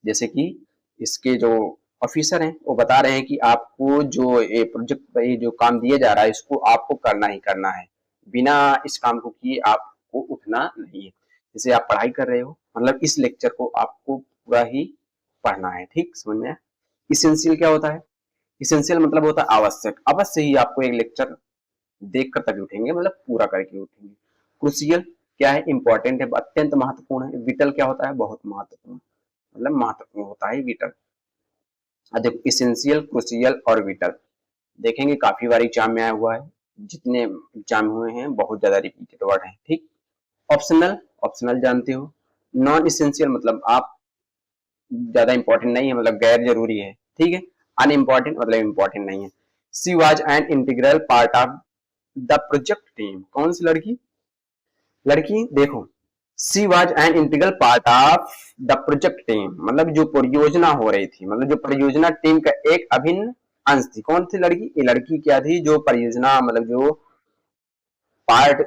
जैसे कि इसके जो ऑफिसर हैं वो बता रहे हैं कि आपको जो ये प्रोजेक्ट, ये जो काम दिया जा रहा है इसको आपको करना ही करना है, बिना इस काम को किए आपको उठना नहीं है। जैसे आप पढ़ाई कर रहे हो, मतलब इस लेक्चर को आपको पूरा ही पढ़ना है। ठीक, समझ में? इसेंशियल क्या होता है? इसेंशियल मतलब होता है आवश्यक, अवश्य ही आपको एक लेक्चर देख कर तभी उठेंगे, मतलब पूरा करके उठेंगे। क्रुशियल क्या है? इंपॉर्टेंट है, अत्यंत महत्वपूर्ण है। विटल क्या होता है? बहुत महत्वपूर्ण, मतलब महत्वपूर्ण होता है विटल। देखो इसेंशियल, क्रुशियल और विटल देखेंगे, काफी बार एग्जाम में आया हुआ है, जितने एग्जाम हुए हैं बहुत ज्यादा रिपीटेड वर्ड है। ठीक। ऑप्शनल, ऑप्शनल जानते हो। नॉन इसेंशियल मतलब आप ज्यादा इंपॉर्टेंट नहीं है, मतलब गैर जरूरी है। ठीक है। अनइम्पॉर्टेंट मतलब इम्पोर्टेंट नहीं है। She was an integral part of the project team. कौन सी लड़की? लड़की देखो, she was an integral part of the project team, मतलब जो परियोजना हो रही थी, मतलब जो परियोजना टीम का एक अभिन्न अंश थी। कौन थी लड़की? ये लड़की क्या थी? जो परियोजना मतलब जो पार्ट,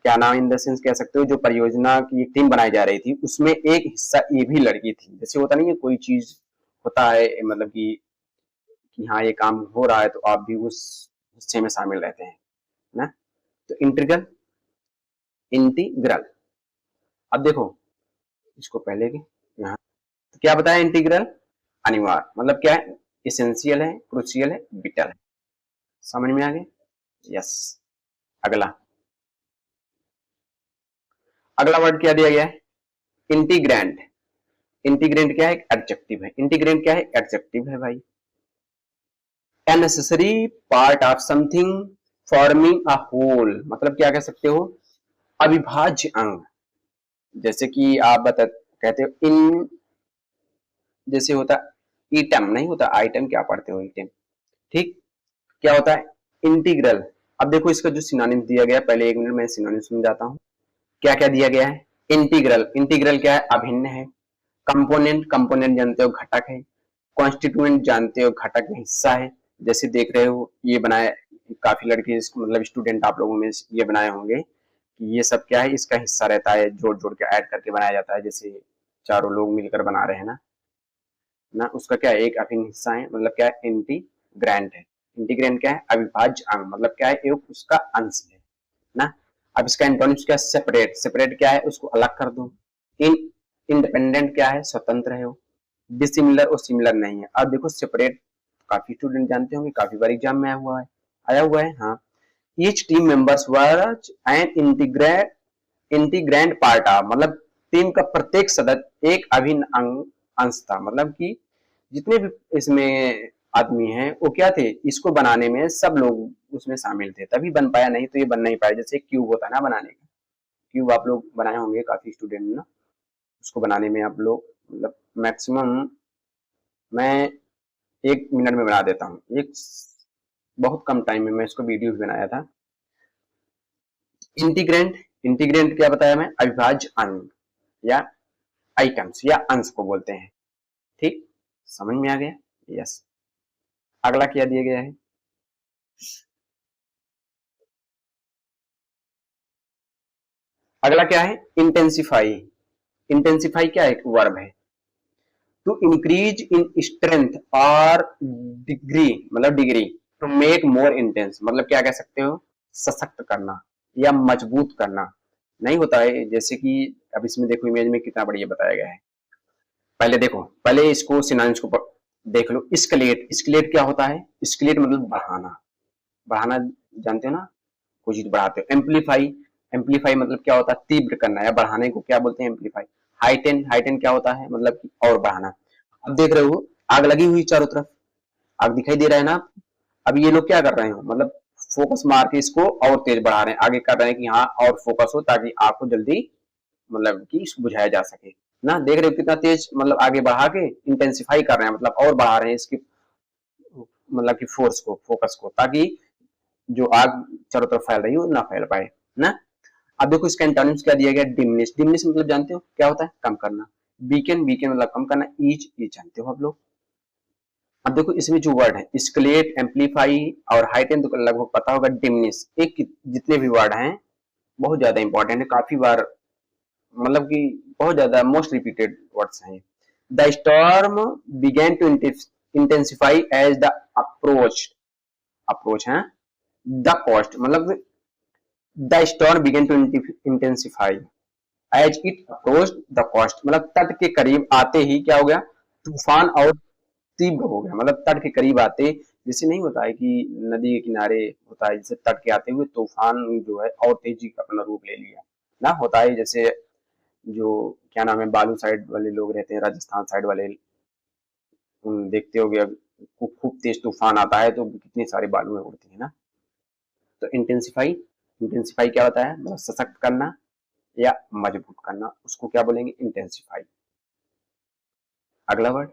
क्या नाम इन द सेंस कह सकते हो, जो परियोजना की टीम बनाई जा रही थी उसमें एक हिस्सा ये भी लड़की थी। जैसे होता नहीं है कोई चीज होता है, मतलब कि कि हाँ ये काम हो रहा है तो आप भी उस हिस्से में शामिल रहते हैं ना। तो इंटीग्रल, इंटीग्रल, अब देखो इसको पहले के यहाँ तो क्या बताया, इंटीग्रल अनिवार्य मतलब क्या है, एसेंशियल है, क्रूशियल है, विटल है। समझ में आ गया? यस। अगला, अगला वर्ड क्या दिया गया है, इंटीग्रैंड। इंटीग्रेंट क्या है, एडजेक्टिव है। इंटीग्रेंट क्या है, एडजेक्टिव है भाई। A necessary part of something forming a whole, मतलब क्या कह सकते हो, अविभाज्य अंग। जैसे कि आप बता कहते हो इन, जैसे होता ईटम नहीं होता, आइटम क्या पढ़ते हो, ईटम, ठीक। क्या होता है, इंटीग्रल। अब देखो इसका जो सिनोनिम दिया गया है, पहले 1 मिनट में सिनोनिम समझाता हूँ। क्या क्या दिया गया है, इंटीग्रल, इंटीग्रल क्या है, अभिन्न है। कंपोनेंट, कंपोनेंट जानते हो घटक है। कॉन्स्टिट्यूएंट जानते हो घटक में हिस्सा है। जैसे देख रहे हो ये बनाए, काफी लड़के मतलब स्टूडेंट आप लोगों में ये बनाए होंगे कि ये सब क्या है, इसका हिस्सा रहता है, जोड़ जोड़ के ऐड करके बनाया जाता है। जैसे चारों लोग मिलकर बना रहे हैं ना, उसका क्या है, एक अभिन्न हिस्सा है, मतलब क्या है, इंटीग्रैंड है। इंटीग्रैंड क्या है, अविभाज्य अंग, मतलब क्या है, एक उसका अंश है ना। अब इसका एंटोनिम्स क्या है, सेपरेट, सेपरेट क्या है, उसको अलग कर दो। इन इंडिपेंडेंट क्या है, स्वतंत्र है वो। डिसिमिलर और सिमिलर नहीं है। अब देखो सेपरेट काफी स्टूडेंट जानते होंगे, काफी बार एग्जाम में आया हुआ है हाँ। Each team members was an integrand part of, मतलब टीम का प्रत्येक सदस्य एक अभिन्न अंग अंश था, मतलब कि जितने भी इसमें आदमी हैं वो क्या थे, इसको बनाने में सब लोग उसमें शामिल थे, तभी बन पाया, नहीं तो ये बन नहीं पाया। जैसे क्यूब होता है ना बनाने का, क्यूब आप लोग बनाए होंगे काफी स्टूडेंट ना, उसको बनाने में आप लोग मतलब मैक्सिमम मैं 1 मिनट में बना देता हूँ, एक बहुत कम टाइम में मैं इसको वीडियो भी बनाया था। इंटीग्रेंट, इंटीग्रेंट क्या बताया मैं, अविभाज्य अंग या आइटम्स या अंश को बोलते हैं, ठीक। समझ में आ गया? यस। अगला क्या दिया गया है, अगला क्या है, इंटेंसिफाई। इंटेंसिफाई क्या है, एक वर्ब है। टू इंक्रीज इन स्ट्रेंथ और डिग्री, मतलब degree. To make more intense, मतलब क्या कह सकते हो, सशक्त करना या मजबूत करना। नहीं होता है, जैसे कि अब इसमें देखो इमेज में कितना बढ़िया बताया गया है। पहले देखो, पहले इसको सिनोनिम्स को देख लो। स्केलेट, स्केलेट क्या होता है, स्केलेट मतलब बढ़ाना, बढ़ाना जानते हो ना, कोई चीज बढ़ाते हो। एम्पलीफाई, एम्पलीफाई मतलब क्या होता है, तीव्र करना या बढ़ाने को क्या बोलते हैं, एम्पलीफाई। हाइटेन, हाइटेन क्या होता है, मतलब कि और बढ़ाना। अब देख रहे हो आग लगी हुई चारों तरफ, आग दिखाई दे रहा है ना। अब ये लोग क्या कर रहे हो, मतलब फोकस मार के इसको और तेज बढ़ा रहे हैं, आगे कर रहे हैं कि हाँ और फोकस हो, ताकि आग को जल्दी मतलब कि बुझाया जा सके ना। देख रहे हो कितना तेज, मतलब आगे बढ़ा के इंटेंसिफाई कर रहे हैं, मतलब और बढ़ा रहे हैं इसकी मतलब कि फोर्स को, फोकस को, ताकि जो आग चारों तरफ फैल रही हो ना फैल पाए ना। अब देखो इसका एंटोनिम्स क्या दिया गया, डिमिनिश। डिमिनिश मतलब जानते हो क्या होता है, कम करना। वीकेंड, वीकेंड मतलब कम करना। ईच, ईच जानते हो आप लोग। अब देखो इसमें जो वर्ड है स्केलेट, एम्पलीफाई और हाइटेन तो लगभग पता होगा। डिमिनिश, एक जितने भी वर्ड हैं बहुत ज्यादा इंपॉर्टेंट है, काफी बार मतलब कि बहुत ज्यादा मोस्ट रिपीटेड वर्ड्स हैं। The storm began to intensify as the approach, approach है द कोस्ट, मतलब the storm began to intensify as it approach the coast, मतलब तट के करीब आते ही क्या हो गया, तूफान और तीव्र हो गया। मतलब तट के करीब आते, जैसे नहीं होता है कि नदी के किनारे होता है, जैसे तट के आते हुए तूफान जो है और तेजी का अपना रूप ले लिया ना, होता है जैसे जो क्या नाम है बालू साइड वाले लोग रहते हैं, राजस्थान साइड वाले, देखते हो गया खूब तेज तूफान आता है तो कितनी सारी बालुएं उड़ती है ना। तो इंटेंसिफाई, इंटेंसिफाई क्या होता है, मतलब सशक्त करना या मजबूत करना, उसको क्या बोलेंगे, इंटेंसिफाई। अगला वर्ड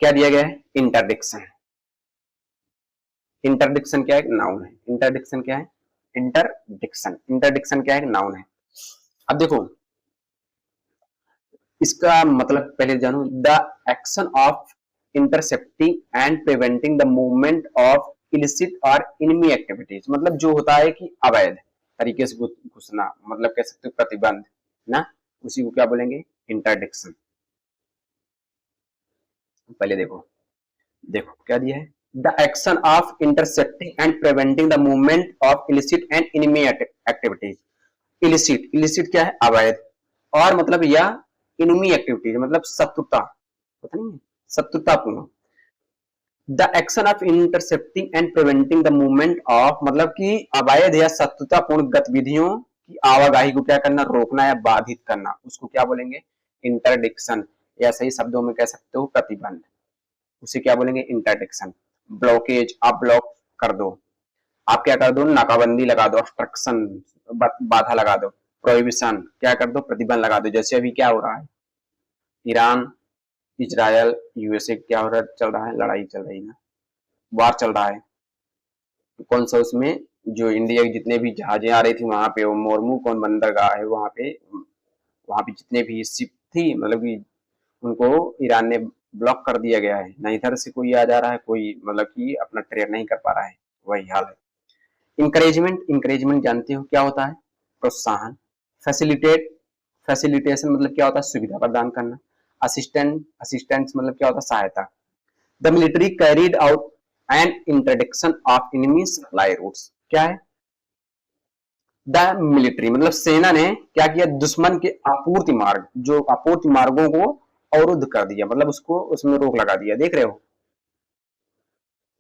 क्या दिया गया है, इंटरडिक्शन। इंटरडिक्शन क्या है, नाउन है। इंटरडिक्शन क्या है, इंटरडिक्शन, इंटरडिक्शन क्या है, नाउन है। अब देखो इसका मतलब पहले जानो, the action of intercepting and preventing the movement of illicit और इनमी एक्टिविटीज, मतलब जो होता है कि अवैध तरीके से घुसना, मतलब कह सकते हो प्रतिबंध ना, उसी को क्या बोलेंगे, इंटरडिक्शन। पहले देखो, देखो क्या दिया है, the action of intercepting and preventing the movement of illicit and enemy activities. Illicit, illicit क्या है, अवैध, और मतलब या इनमी एक्टिविटीज मतलब शत्रुता, पता नहीं है, शत्रुतापूर्ण। The action of intercepting and preventing the movement of मतलब कि अवैध या शत्रुतापूर्ण गतिविधियों की आवाजाही को क्या करना, रोकना या बाधित करना, उसको क्या बोलेंगे, इंटरडिक्शन, या सही शब्दों में कह सकते हो प्रतिबंध, उसे क्या बोलेंगे, इंटरडिक्शन। ब्लॉकेज, आप ब्लॉक कर दो, आप क्या कर दो, नाकाबंदी लगा दो, ऑब्स्ट्रक्शन बाधा लगा दो, प्रोहिबिशन क्या कर दो, प्रतिबंध लगा दो। जैसे अभी क्या हो रहा है, ईरान, इजराइल, यूएसए क्या हो रहा है, चल रहा है, लड़ाई चल रही है ना, वार चल रहा है। कौन सा उसमें जो इंडिया के जितने भी जहाजें आ रही थी वहां पे, वो मोरमू कौन बंदरगाह है वहां पे जितने भी शिप थी मतलब कि उनको ईरान ने ब्लॉक कर दिया गया है ना, इधर से कोई आ जा रहा है, कोई मतलब कि अपना ट्रेड नहीं कर पा रहा है, वही हाल है। इंकरेजमेंट, इंकरेजमेंट जानते हो क्या होता है, प्रोत्साहन। फैसिलिटेट, फैसिलिटेशन मतलब क्या होता है, सुविधा प्रदान करना। असिस्टेंट, असिस्टेंट मतलब क्या होता है, सहायता। The military carried out an interdiction of enemy supply routes, क्या है, द मिलिट्री मतलब सेना ने क्या किया, दुश्मन के आपूर्ति मार्ग, जो आपूर्ति मार्गों को अवरुद्ध कर दिया, मतलब उसको उसमें रोक लगा दिया, देख रहे हो।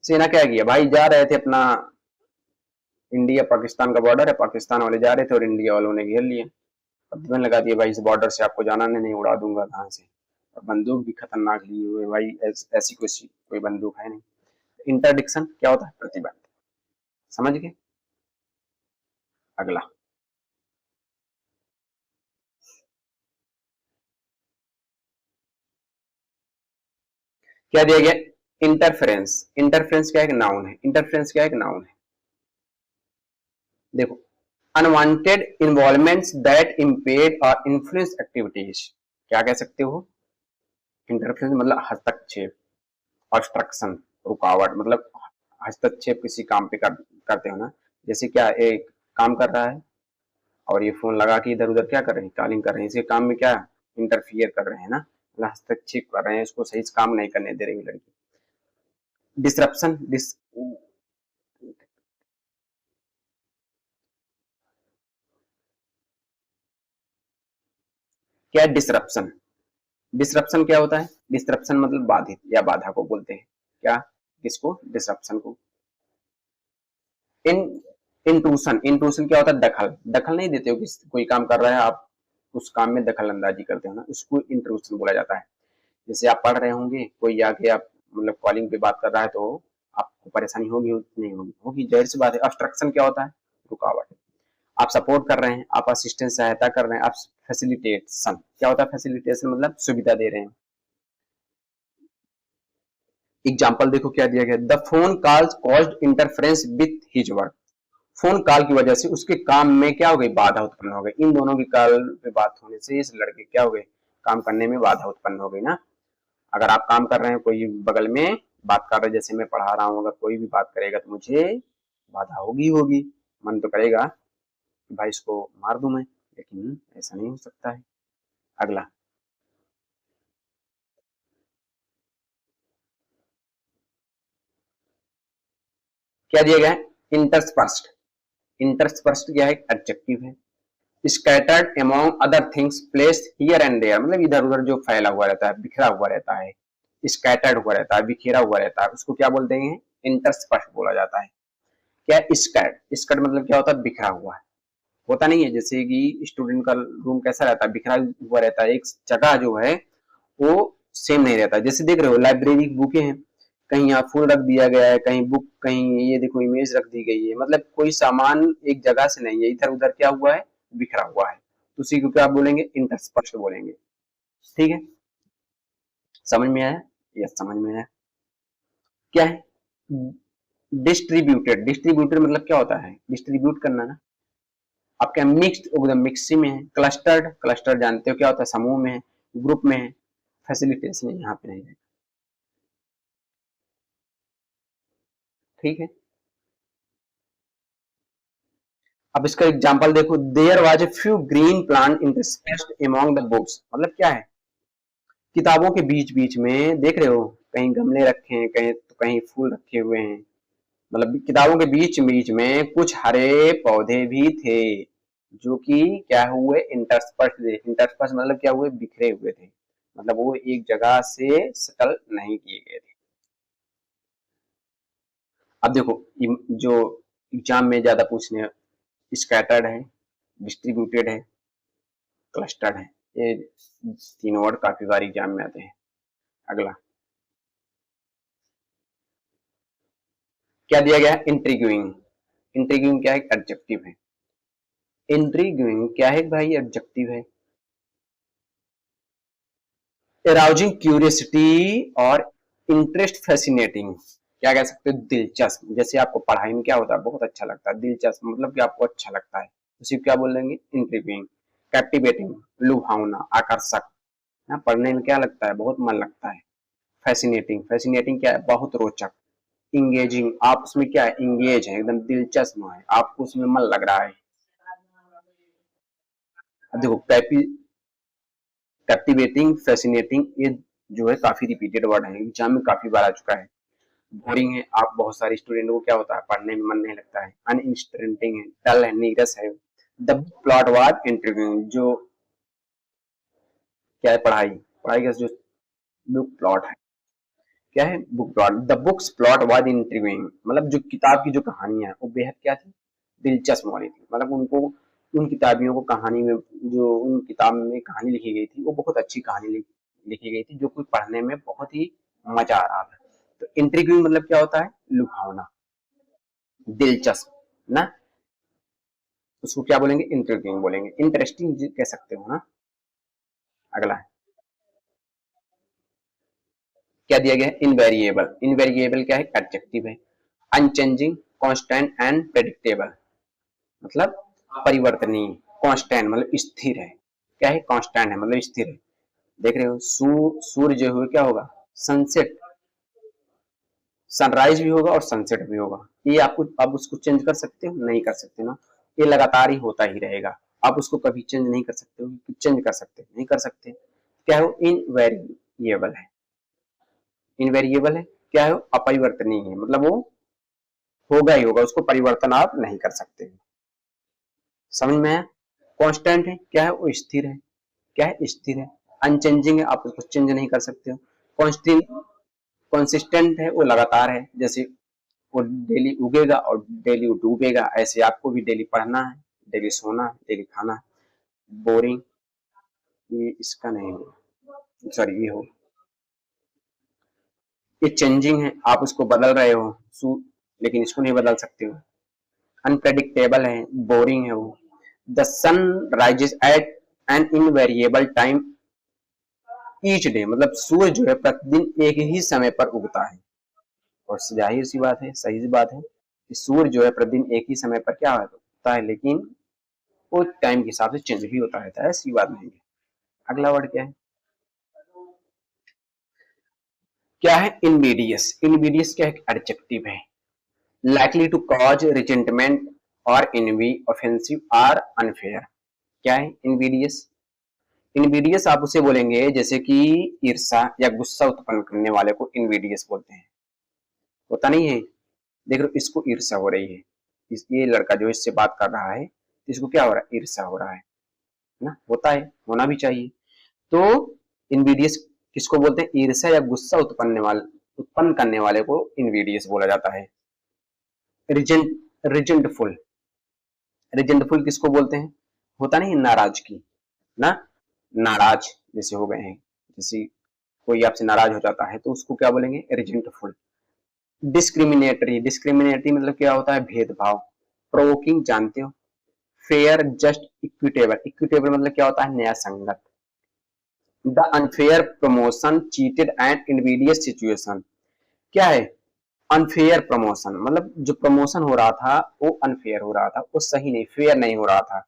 सेना क्या किया भाई, जा रहे थे अपना, इंडिया पाकिस्तान का बॉर्डर है, पाकिस्तान वाले जा रहे थे और इंडिया वालों ने घेर लिया, प्रतिबंध लगा दिया, भाई इस बॉर्डर से आपको जाना नहीं, उड़ा दूंगा कहाँ से, और बंदूक भी खतरनाक लिए हुए भाई, ऐसी कोई बंदूक है नहीं। इंटरडिक्शन क्या होता है, प्रतिबंध, समझ गए। अगला क्या दिया गया, इंटरफेरेंस। इंटरफेरेंस क्या है, नाउन है, इंटरफेरेंस क्या है, नाउन है। देखो, अनवांटेड इन्वॉल्वमेंट्स दैट इम्पेड और इन्फ्लुएंस एक्टिविटीज, क्या कह सकते हो, इंटरफेरेंस मतलब हस्तक्षेप, ऑब्स्ट्रक्शन रुकावट, मतलब हस्तक्षेप किसी काम पे करते हो ना, जैसे क्या एक काम कर रहा है और ये फोन लगा के इधर उधर क्या कर रहे हैं, कॉलिंग कर रहे हैं, इसके काम में क्या इंटरफियर कर रहे हैं ना, मतलब हस्तक्षेप कर रहे हैं, उसको सही से काम नहीं करने दे रही लड़की। डिसरप्शन, क्या है डिसरप्शन, डिसरप्शन क्या होता है, डिसरप्शन मतलब बाधित या बाधा को बोलते हैं, क्या, किसको, डिसरप्शन को। इन इंट्रूशन, इंट्रूशन क्या होता है, दखल, दखल नहीं देते हो कि कोई काम कर रहा है आप उस काम में दखल अंदाजी करते हो ना, उसको इंट्रूशन बोला जाता है। जैसे आप पढ़ रहे होंगे, कोई आके आप मतलब कॉलिंग पे बात कर रहा है तो आपको परेशानी होगी, नहीं होगी, होगी, जाहिर सी बात है। ऑब्स्ट्रक्शन क्या होता है, रुकावट। आप सपोर्ट कर रहे हैं, आप असिस्टेंट सहायता कर रहे हैं, आप फैसिलिटेशन क्या होता है, फैसिलिटेशन मतलब सुविधा दे रहे हैं। एग्जाम्पल देखो क्या दिया गया, the phone calls caused interference with his work. Phone call की वजह से उसके काम में क्या हो गई, बाधा उत्पन्न हो गई, इन दोनों की कॉल पे बात होने से इस लड़के क्या हो गए, काम करने में बाधा उत्पन्न हो गई ना। अगर आप काम कर रहे हैं, कोई बगल में बात कर रहे हैं, जैसे मैं पढ़ा रहा हूँ, अगर कोई भी बात करेगा तो मुझे बाधा होगी होगी, मन तो करेगा कि भाई इसको मार दूं मैं, लेकिन ऐसा नहीं हो सकता है। अगला क्या दिया गया है, इंटरस्पर्स्ड। इंटरस्पर्स्ड क्या है, एडजेक्टिव है। Scattered among other things placed here and there मतलब इधर उधर जो फैला हुआ रहता है, बिखरा हुआ रहता है, स्कैटर्ड हुआ रहता है, बिखेरा हुआ रहता है, उसको क्या बोलते हैं, इंटरस्पर्स्ड बोला जाता है। क्या, स्कैट, स्कैट मतलब क्या होता है, बिखरा हुआ है, होता नहीं है, जैसे कि स्टूडेंट का रूम कैसा रहता है, बिखरा हुआ रहता है, एक जगह जो है वो सेम नहीं रहता। जैसे देख रहे हो लाइब्रेरी की बुकें हैं, कहीं यहाँ फूल रख दिया गया है, कहीं बुक, कहीं ये देखो इमेज रख दी गई है, मतलब कोई सामान एक जगह से नहीं है, इधर उधर क्या हुआ है, बिखरा हुआ है, तो उसी को क्या बोलेंगे, इंटरस्पर्स बोलेंगे। ठीक है, समझ में आया, यस समझ में आया। क्या है, डिस्ट्रीब्यूटेड, डिस्ट्रीब्यूटेड मतलब क्या होता है, डिस्ट्रीब्यूट करना ना। आपके मिक्स्ड एकदम मिक्सी में है। क्लस्टर्ड, क्लस्टर जानते हो क्या होता है, समूह में है, ग्रुप में है। फैसिलिटेशन यहाँ पे नहीं है। ठीक है, अब इसका एग्जांपल देखो, there was a few green plant interspersed among the books मतलब क्या है, किताबों के बीच बीच में देख रहे हो कहीं गमले रखे हैं, कहीं तो कहीं फूल रखे हुए हैं, मतलब किताबों के बीच बीच में कुछ हरे पौधे भी थे जो कि क्या हुए, इंटरस्पर्स थे। इंटरस्पर्स मतलब क्या हुए, बिखरे हुए थे, मतलब वो एक जगह से सेटल नहीं किए गए थे। अब देखो जो एग्जाम में ज्यादा पूछने, स्कैटर्ड है, डिस्ट्रीब्यूटेड है, क्लस्टर्ड है, ये तीनों वर्ड काफी बार एग्जाम में आते हैं। अगला क्या दिया गया है, इंट्रीग्यूइंग। इंट्रीग्यूइंग क्या है, एडजेक्टिव है। इंट्रीग्यूइंग क्या है भाई, एडजेक्टिव है। अराउजिंग क्यूरियोसिटी और इंटरेस्ट, फैसिनेटिंग, क्या कह सकते हो, दिलचस्प। जैसे आपको पढ़ाई में क्या होता है, बहुत अच्छा लगता है, दिलचस्प मतलब कि आपको अच्छा लगता है, उसी को क्या बोलेंगे, इंट्रीग्यूइंग। कैप्टिवेटिंग, लुभावना, आकर्षक, पढ़ने में क्या लगता है, बहुत मन लगता है। फैसिनेटिंग, फैसिनेटिंग क्या है, बहुत रोचक। इंगेजिंग, आप उसमें क्या है, इंगेज है, एकदम दिलचस्प है, आपको उसमें मन लग रहा है। अब देखो कैप्टिवेटिंग, फैसिनेटिंग, ये जो है काफी रिपीटेड वर्ड है, एग्जाम में काफी बार आ चुका है। बोरिंग है, आप बहुत सारे स्टूडेंट को क्या होता है, पढ़ने में मन नहीं लगता है। अनइंटरेस्टिंग है, डल है, नीरस है। द प्लॉट वाज इंटरव्यूइंग, जो क्या है, पढ़ाई, पढ़ाई का जो बुक प्लॉट है, क्या है, book plot. The books plot was interviewing, मतलब जो किताब की जो कहानियां है वो बेहद क्या थी, दिलचस्प वाली थी, मतलब उनको, उन किताबियों को कहानी में, जो उन किताब में कहानी लिखी गई थी वो बहुत अच्छी कहानी लिखी गई थी, जो कि पढ़ने में बहुत ही मजा आ रहा था। तो इंट्रिग्यूइंग मतलब क्या होता है, लुभावना, दिलचस्प ना, उसको क्या बोलेंगे, इंट्रिग्यूइंग बोलेंगे। इंटरेस्टिंग कह सकते हो ना। अगला है, क्या दिया गया है, इनवेरिएबल। इनवेरिएबल क्या है, एडजेक्टिव है। अनचेंजिंग, कांस्टेंट एंड प्रेडिक्टेबल, मतलब परिवर्तनीय। कांस्टेंट मतलब स्थिर है, क्या है, कांस्टेंट है मतलब स्थिर है। देख रहे हो सूर्य जो है क्या होगा, सनसेट, सनराइज भी होगा और सनसेट भी होगा। ये आपको, आप उसको चेंज कर सकते हो, नहीं कर सकते ना, ये लगातार ही होता ही रहेगा। आप उसको कभी चेंज नहीं कर सकते हो, चेंज कर सकते हो, नहीं कर सकते। क्या हो, इनवेरिएबल है। इनवेरिएबल है, क्या है, अपरिवर्तनीय है, मतलब वो होगा ही होगा, उसको परिवर्तन आप नहीं कर सकते। समझ में आया। कांस्टेंट है, क्या है, वो स्थिर है, क्या है, स्थिर है। अनचेंजिंग है, आप उसको चेंज नहीं कर सकते हो। कॉन्स्टेंट, कंसिस्टेंट है, वो लगातार है, जैसे वो डेली उगेगा और डेली डूबेगा, ऐसे आपको भी डेली पढ़ना है, डेली सोना है, डेली खाना है। बोरिंग, ये इसका नहीं हो, सॉरी ये हो, ये चेंजिंग है, आप उसको बदल रहे हो, लेकिन इसको नहीं बदल सकते हो। अनप्रेडिक्टेबल है, बोरिंग है वो। The sun rises at an invariable time each day, मतलब सूर्य जो है प्रतिदिन एक ही समय पर उगता है। और जाहिर सी बात है, सही सी बात है कि सूर्य जो है प्रतिदिन एक ही समय पर क्या होता है, लेकिन वो टाइम के हिसाब से चेंज भी होता रहता है, ऐसी बात नहीं है। अगला वर्ड क्या है, क्या है, इनविडियस। इनविडियस क्या है, एडजेक्टिव है। लाइकली टू कॉज रिजेंटमेंट और इनवी, ऑफेंसिव और अनफेयर, क्या है, इनविडियस। इनविडियस आप उसे बोलेंगे जैसे कि ईर्षा या गुस्सा उत्पन्न करने वाले को इनविडियस बोलते हैं, होता नहीं है। देख लो, इसको ईर्षा हो रही है, ये लड़का जो इससे बात कर रहा है, इसको क्या हो रहा है, ईर्षा हो रहा है ना, होता है, होना भी चाहिए। तो इनविडियस किसको बोलते हैं, ईर्ष्या या गुस्सा उत्पन्न करने वाले को इनविडियस बोला जाता है। रिजेंटफुल, रिजेंटफुल किसको बोलते हैं, होता नहीं, नाराज की ना, नाराज जैसे हो गए हैं, जैसे कोई आपसे नाराज हो जाता है तो उसको क्या बोलेंगे, रिजेंटफुल। डिस्क्रिमिनेटरी, डिस्क्रिमिनेटरी मतलब क्या होता है, भेदभाव। प्रोवोकिंग जानते हो, फेयर, जस्ट, इक्विटेबल। इक्विटेबल मतलब क्या होता है, न्याय संगत। The unfair promotion, cheated and invidious situation, क्या है, अनफेयर प्रमोशन, मतलब जो प्रमोशन हो रहा था वो अनफेयर हो रहा था, वो सही नहीं, फेयर नहीं हो रहा था,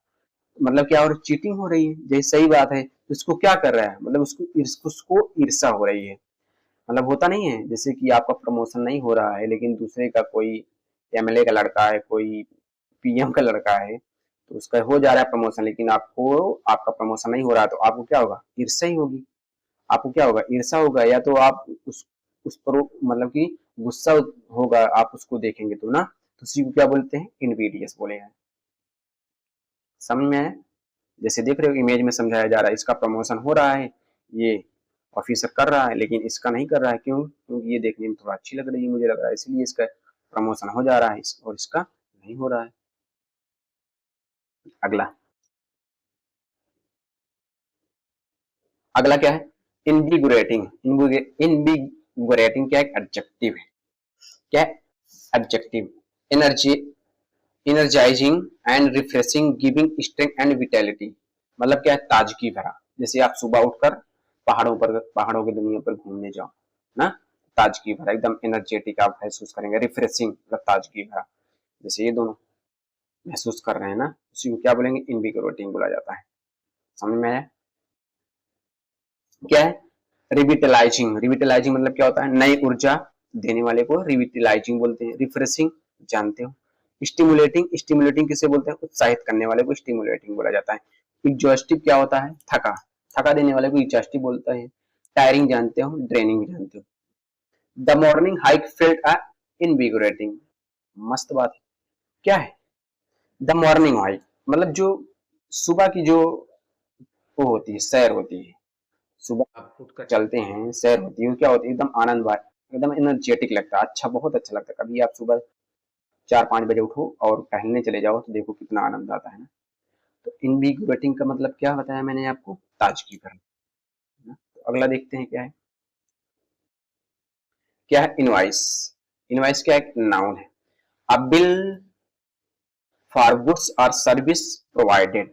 मतलब क्या, और चीटिंग हो रही है, जैसे सही बात है तो उसको क्या कर रहा है, मतलब उसको ईर्षा हो रही है। मतलब होता नहीं है, जैसे कि आपका प्रमोशन नहीं हो रहा है लेकिन दूसरे का कोई एमएलए का लड़का है, कोई पीएम का लड़का है, तो उसका हो जा रहा है प्रमोशन, लेकिन आपको, आपका प्रमोशन नहीं हो रहा, तो आपको क्या होगा, ईर्ष्या ही होगी। आपको क्या होगा, ईर्ष्या होगा, या तो आप उस पर मतलब कि गुस्सा होगा, आप उसको देखेंगे तो ना, तो उसी को क्या बोलते हैं, इनविडियस बोले हैं। समझ में आया? जैसे देख रहे हो इमेज में समझाया जा रहा है, इसका प्रमोशन हो रहा है, ये ऑफिसर कर रहा है, लेकिन इसका नहीं कर रहा है, क्यों? क्योंकि ये देखने में थोड़ा अच्छी लग रही है, मुझे लग रहा है, इसलिए इसका प्रमोशन हो जा रहा है, और इसका नहीं हो रहा है। अगला, अगला क्या है, इनविगोरेटिंग। इनविगोरेटिंग क्या है, एडजेक्टिव है। क्या है, adjective. Energy, energising and refreshing, giving strength and vitality. मतलब क्या है, ताजगी भरा। जैसे आप सुबह उठकर पहाड़ों की दुनिया पर घूमने जाओ ना, ताजगी भरा, एकदम एनर्जेटिक आप महसूस करेंगे। रिफ्रेशिंग मतलब ताजगी भरा, जैसे ये दोनों महसूस कर रहे हैं ना, उसी को क्या बोलेंगे, इनविगोरेटिंग बोला जाता है। समझ में आया? क्या है, रिविटलाइजिंग। रिविटलाइजिंग मतलब क्या होता है, नई ऊर्जा देने वाले को रिविटलाइजिंग बोलते हैं। रिफ्रेशिंग जानते हो। स्टिमुलेटिंग, स्टिमुलेटिंग किसे बोलते हैं, उत्साहित करने वाले को स्टिमुलेटिंग बोला जाता है। एग्जॉस्टिव क्या होता है, थका, थका देने वाले को एग्जॉस्टिव बोलता है। टायरिंग जानते हो, ड्रेनिंग भी जानते हो। The morning hike felt a invigorating. मस्त बात है। क्या है, द मॉर्निंग हाइक मतलब जो सुबह की जो वो होती है, सैर होती है, सुबह आप उठकर चलते हैं, सैर होती है, क्या होती है, एकदम आनंद भाई, एकदम एनर्जेटिक लगता है, अच्छा, बहुत अच्छा लगता है। कभी आप सुबह 4-5 बजे उठो और टहलने चले जाओ, तो देखो कितना आनंद आता है ना। तो इनविगोरेटिंग का मतलब क्या बताया मैंने आपको, ताजगी भरना। तो अगला देखते हैं क्या है। क्या है, इनवाइस। इनवाइस क्या है, नाउन है। अ बिल फॉर गुड्स और सर्विस प्रोवाइडेड।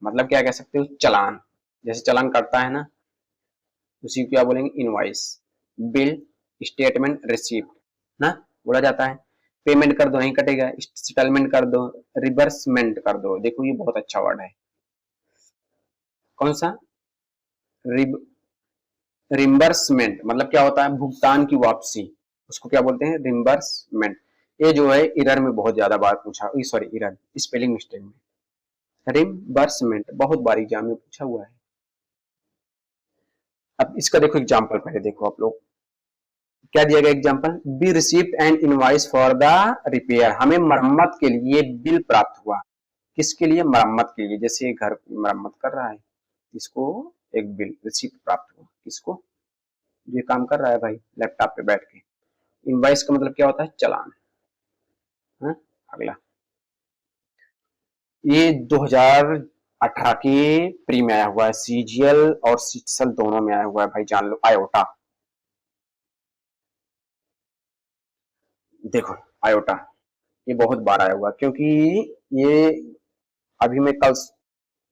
मतलब क्या कह सकते हो, चालान। जैसे चालान कटता है ना, उसी को क्या बोलेंगे, इनवाइस। बिल, स्टेटमेंट, रिसीप्ट ना बोला जाता है। पेमेंट कर दो, नहीं कटेगा। सेटलमेंट कर दो, रिवर्समेंट कर दो। देखो ये बहुत अच्छा वर्ड है, कौन सा, रिम्बर्समेंट। मतलब क्या होता है, भुगतान की वापसी, उसको क्या बोलते हैं, रिम्बर्समेंट। ये जो है इरर में बहुत ज्यादा बार पूछा, सॉरी इरर, स्पेलिंग मिस्टेक में। रिम्बर्समेंट बहुत बार एग्जाम में पूछा हुआ है। अब इसका देखो एग्जाम्पल, पहले देखो आप लोग क्या दिया गया example, be received an invoice for the repair. हमें मरम्मत के लिए बिल प्राप्त हुआ। किसके लिए, मरम्मत के लिए। जैसे घर की मरम्मत कर रहा है, इसको एक बिल रिसीप्ट प्राप्त हुआ। किसको, ये काम कर रहा है भाई लैपटॉप पे बैठ के। इनवॉइस का मतलब क्या होता है, चालान। हाँ? अगला, ये 2018 के प्री में आया हुआ है, सीजीएल और सीजीएल दोनों में आया हुआ है भाई, जान लो। आयोटा, देखो आयोटा, ये बहुत बार आया हुआ, क्योंकि ये अभी मैं कल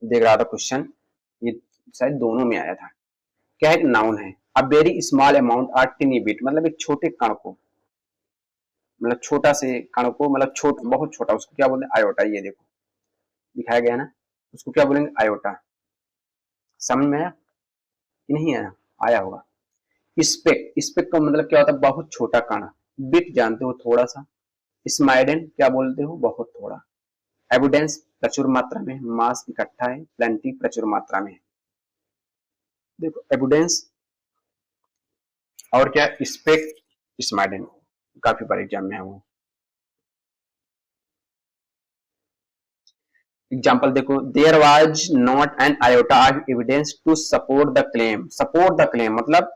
देख रहा था क्वेश्चन, ये शायद दोनों में आया था। क्या एक नाउन है। A very small amount or tiny bit, मतलब एक छोटे कण को, मतलब छोटा से कण को, मतलब छोटा, बहुत छोटा, उसको क्या बोलते हैं, आयोटा। ये देखो दिखाया गया ना, उसको क्या बोलेंगे, आयोटा। समझ में आया कि नहीं आया, आया होगा। स्पेक, स्पेक का मतलब क्या होता है, बहुत छोटा कण। बिट जानते हो, थोड़ा सा। स्माइडन क्या बोलते हो, बहुत थोड़ा। एविडेंस प्रचुर मात्रा में, मास इकट्ठा है, प्लेंटी प्रचुर मात्रा में। देखो एविडेंस और क्या, स्पेक, स्माइडन, काफी बार एग्जाम में है वो। एग्जाम्पल देखो, there was not an iota of evidence to support the claim. Support the claim मतलब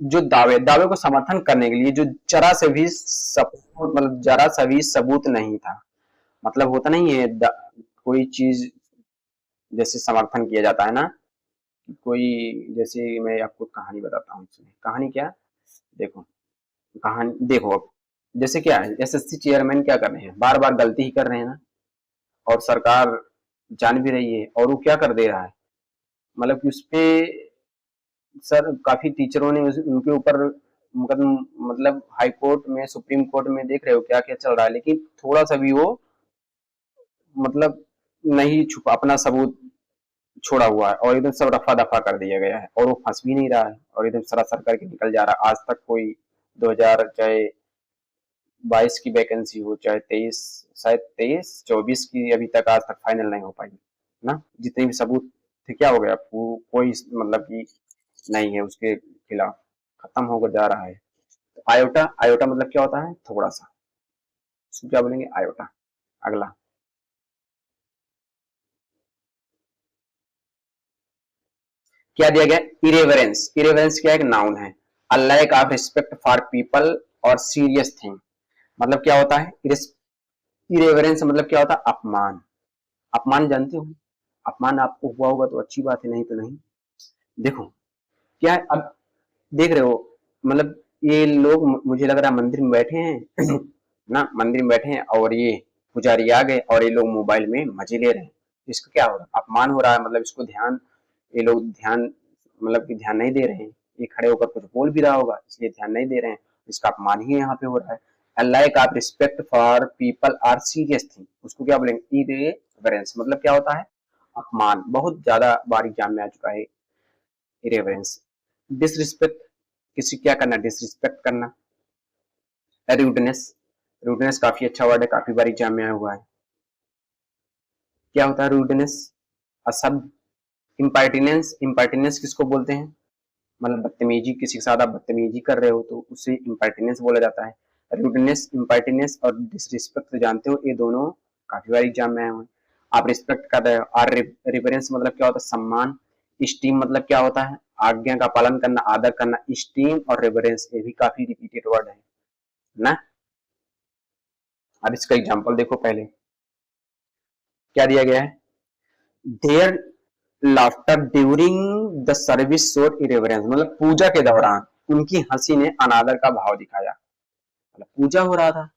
जो दावे, दावे को समर्थन करने के लिए जो जरा से भी सपोर्ट, मतलब जरा सा भी सबूत नहीं था। मतलब होता नहीं है, कोई चीज जैसे समर्थन किया जाता है ना, कोई, जैसे मैं आपको कहानी बताता हूँ। कहानी क्या, देखो कहानी देखो। अब जैसे क्या है, एसएससी चेयरमैन क्या कर रहे हैं, बार बार गलती ही कर रहे हैं ना, और सरकार जान भी रही है, और वो क्या कर दे रहा है, मतलब कि उसपे सर काफी टीचरों ने उनके ऊपर मुकदमा, मतलब हाई कोर्ट में, सुप्रीम कोर्ट में, देख रहे हो क्या क्या चल रहा है, लेकिन थोड़ा सा भी वो मतलब नहीं छुपा, अपना सबूत छोड़ा हुआ है, और एकदम सब रफा दफा कर दिया गया है, और वो फंस भी नहीं रहा है, और एकदम सरासर करके निकल जा रहा है। आज तक कोई 2000 चाहे 22 की वैकेंसी हो, चाहे 23, शायद 23-24 की, अभी तक आज तक फाइनल नहीं हो पाई ना, जितने भी सबूत तो क्या हो गया, कोई मतलब कि नहीं है उसके खिलाफ, खत्म होकर जा रहा है। तो आयोटा, आयोटा मतलब क्या होता है, थोड़ा सा, इसको क्या बोलेंगे, आयोटा। अगला क्या दिया गया, इरेवरेंस। इरेवरेंस क्या है, एक नाउन है। A lack of respect for people और सीरियस थिंग। मतलब क्या होता है, इरेवरेंस मतलब क्या होता है, अपमान। अपमान जानते हो, अपमान आपको हुआ होगा तो अच्छी बात है, नहीं तो नहीं। देखो क्या है, अब देख रहे हो, मतलब ये लोग मुझे लग रहा है मंदिर में बैठे हैं ना, मंदिर में बैठे हैं और ये पुजारी आ गए और ये लोग मोबाइल में मजे ले रहे हैं। इसका क्या हो रहा है, अपमान हो रहा है, मतलब इसको ध्यान, ये लोग ध्यान, मतलब कि ध्यान नहीं दे रहे हैं। ये खड़े होकर कुछ बोल भी रहा होगा, इसलिए ध्यान नहीं दे रहे हैं, इसका अपमान ही यहाँ पे हो रहा है। लाइक आप respect for people or serious thing, उसको क्या बोलेंगे, इरेवरेंस। मतलब क्या होता है, अपमान। बहुत ज्यादा बार एग्जाम में आ चुका है इरेवरेंस। डिसरिस्पेक्ट, किसी क्या करना, डिसरिस्पेक्ट करना। रूडनेस, रूडनेस काफी अच्छा वर्ड है, काफी बार एग्जाम में आया हुआ है। क्या होता है रूडनेस, असभ्य। इम्पर्टिनेंस, इम्पर्टिनेंस किसको बोलते हैं, मतलब बदतमीजी, किसी के साथ आप बदतमीजी कर रहे हो तो उसे इम्पर्टिनेंस बोला जाता है। रूडनेस, इम्पर्टिनेंस और डिसरिस्पेक्ट तो जानते हो, ये दोनों काफी बार एग्जाम में आए हुए हैं। आप रिस्पेक्ट कर रहे हो। और रिवरेंस मतलब क्या होता है, सम्मान। स्टीम मतलब क्या होता है, आज्ञा का पालन करना, आदर करना। स्टीम और रिवरेंस ये भी काफी रिपीटेड वर्ड है ना। अब इसका एग्जांपल देखो, पहले क्या दिया गया है, their laughter during the service showed irreverence. मतलब पूजा के दौरान उनकी हंसी ने अनादर का भाव दिखाया। मतलब पूजा हो रहा था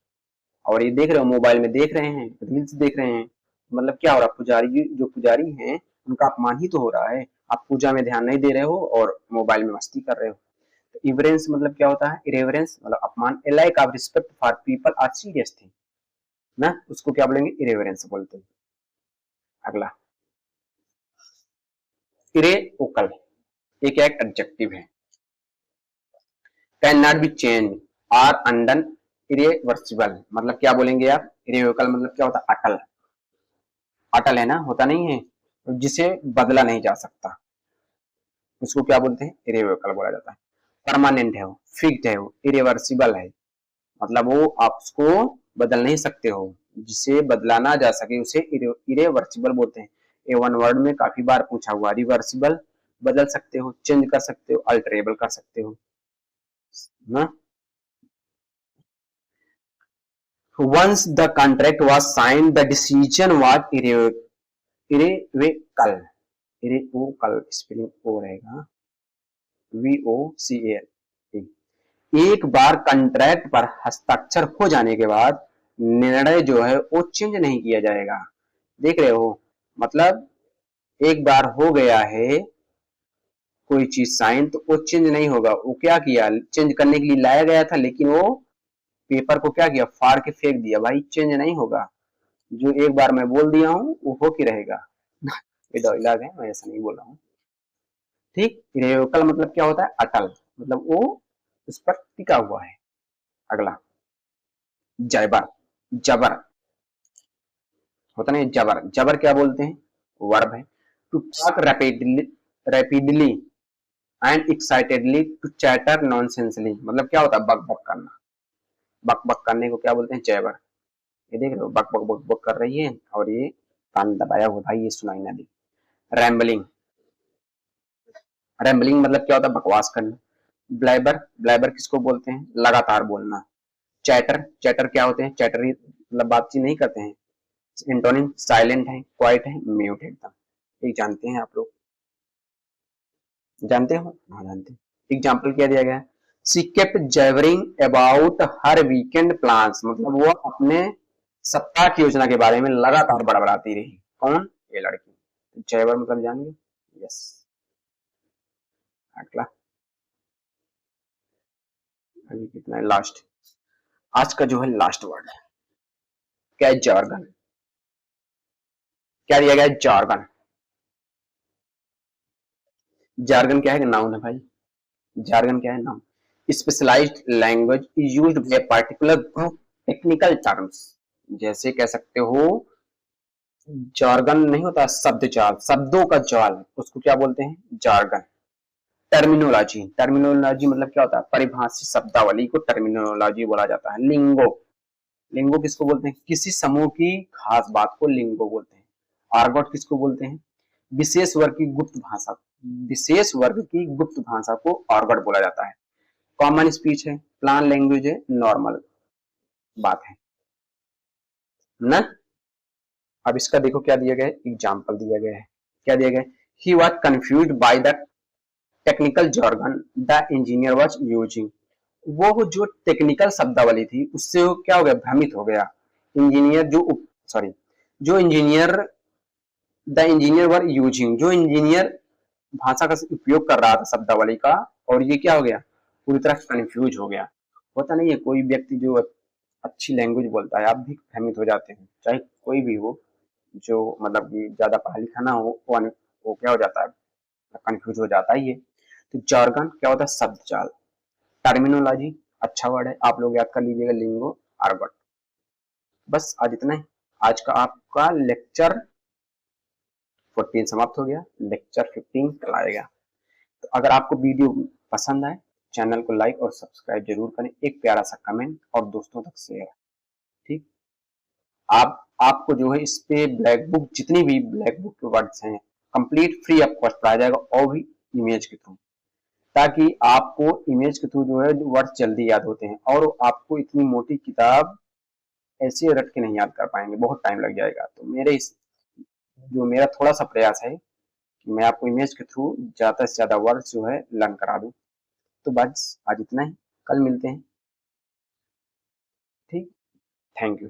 और ये देख रहे हो, मोबाइल में देख रहे हैं, रील्स देख रहे हैं। मतलब क्या हो रहा, पुजारी, जो पुजारी हैं उनका अपमान ही तो हो रहा है। आप पूजा में ध्यान नहीं दे रहे हो और मोबाइल में मस्ती कर रहे हो। तो इवरेंस मतलब क्या होता है, इरेवरेंस मतलब अपमान। A lack of respect for people or serious thing ना, उसको क्या बोलेंगे, इरेवरेंस बोलते हैं। अगला इरेओकल, ये क्या एक एडजेक्टिव है। Can not be change or undone irreversible. मतलब क्या बोलेंगे आप, इरेओकल मतलब क्या होता है, अटल। अटल है ना, होता नहीं है, जिसे बदला नहीं जा सकता, उसको क्या बोलते हैं, इरेवोकल बोला जाता है। परमानेंट है वो, फिक्स्ड है वो, इरिवर्सिबल है, मतलब वो आप उसको बदल नहीं सकते हो, जिसे बदला ना जा सके उसे इरेवर्सिबल बोलते हैं। ये वन वर्ड में काफी बार पूछा हुआ। रिवर्सिबल बदल सकते हो, चेंज कर सकते हो, अल्टरेबल कर सकते हो ना। Once the contract was signed the decision was irrevocable. Irrevocable spelling o रहेगा, VOCAL। एक बार कॉन्ट्रैक्ट पर हस्ताक्षर हो जाने के बाद निर्णय जो है वो चेंज नहीं किया जाएगा। देख रहे हो, मतलब एक बार हो गया है कोई चीज साइन तो वो चेंज नहीं होगा। वो क्या किया, चेंज करने के लिए लाया गया था, लेकिन वो पेपर को क्या किया, फाड़ के फेंक दिया। भाई चेंज नहीं होगा, जो एक बार मैं बोल दिया हूँ वो हो के रहेगा। ये डायलॉग है, मैं ऐसा नहीं बोल रहा हूँ। ठीक, इरेवोकल मतलब क्या होता है, अटल, मतलब वो उस पर टिका हुआ है। अगला जबर, जबर होता नहीं, जबर। जबर क्या बोलते हैं, वर्ब है। To talk rapidly, rapidly and excitedly, to chatter nonsensically. मतलब क्या होता है, बक बक करना। बक बक करने को क्या बोलते हैं, जबर। ये देख रहे हो, बक बक बक बक कर रही है और ये कान दबाया हुआ, भाई ये सुनाई ना दे। रैम्बलिंग, रैम्बलिंग मतलब क्या होता है, बकवास करना। ब्लैबर, ब्लैबर किसको बोलते हैं, लगातार बोलना। चैटर, चैटर क्या होते हैं, चैटर मतलब बातचीत नहीं करते हैं। एंटोनिम साइलेंट है, क्वाइट है, म्यूट है एकदम। एक जानते हैं आप लोग, जानते हो, हाँ जानते हैं। एग्जाम्पल क्या दिया गया, she kept jabbering about her weekend plans. मतलब वो अपने सप्ताह की योजना के बारे में लगातार बड़बड़ाती रही। कौन, ये लड़की। जैवर मतलब जानिए, यस। अगला, अभी कितना है, लास्ट, आज का जो है लास्ट वर्ड है, क्या है, जार्गन। क्या दिया गया है, जार्गन। जार्गन क्या है, नाउन है भाई। जार्गन क्या है, noun. Specialized language used by particular group, technical terms. जैसे कह सकते हो जार्गन नहीं होता, शब्द जाल, शब्दों का जाल, उसको क्या बोलते हैं, जार्गन। टर्मिनोलॉजी, टर्मिनोलॉजी मतलब क्या होता है, परिभाषित शब्दावली को टर्मिनोलॉजी बोला जाता है। लिंगो, लिंगो किसको बोलते हैं, किसी समूह की खास बात को लिंगो बोलते हैं। आर्गोट किसको बोलते हैं, विशेष वर्ग की गुप्त भाषा, विशेष वर्ग की गुप्त भाषा को आर्गोट बोला जाता है। कॉमन स्पीच है, प्लान लैंग्वेज है, नॉर्मल बात है ना। अब इसका देखो क्या दिया गया है, एग्जाम्पल दिया गया है, क्या दिया गया है, he was confuse by the technical jargon the engineer was using. वो जो टेक्निकल शब्दावली थी उससे वो क्या हो गया, भ्रमित हो गया। इंजीनियर जो सॉरी जो engineer the engineer were using, जो इंजीनियर भाषा का उपयोग कर रहा था शब्दावली का, और ये क्या हो गया, पूरी तरह कंफ्यूज हो गया। होता नहीं है, कोई व्यक्ति जो अच्छी लैंग्वेज बोलता है आप भी भ्रमित हो जाते हैं, चाहे कोई भी हो, जो मतलब कि ज्यादा पढ़ा लिखा ना हो वो क्या हो जाता है, कंफ्यूज हो जाता ही है। तो जार्गन क्या होता है, शब्द जाल। टर्मिनोलॉजी अच्छा वर्ड है, आप लोग याद कर लीजिएगा, लिंगो, आर्गोट। बस आज इतना ही, आज का आपका लेक्चर 14 समाप्त हो गया, लेक्चर 15 कल आएगा। तो अगर आपको वीडियो पसंद आए, चैनल को लाइक और सब्सक्राइब जरूर करें, एक प्यारा सा कमेंट और दोस्तों तक शेयर। ठीक, आपको जो है इस पे ब्लैक बुक, जितनी भी ब्लैक बुक के वर्ड्स हैं, कंप्लीट फ्री ऑफ कॉस्ट पढ़ाया जाएगा, और भी इमेज के थ्रू, ताकि आपको इमेज के थ्रू जो है वर्ड जल्दी याद होते हैं, और आपको इतनी मोटी किताब ऐसे रट के नहीं याद कर पाएंगे, बहुत टाइम लग जाएगा। तो मेरा थोड़ा सा प्रयास है कि मैं आपको इमेज के थ्रू ज्यादा से ज्यादा वर्ड जो है लर्न करा दूं। तो बस आज इतना ही, कल मिलते हैं। ठीक, थैंक यू।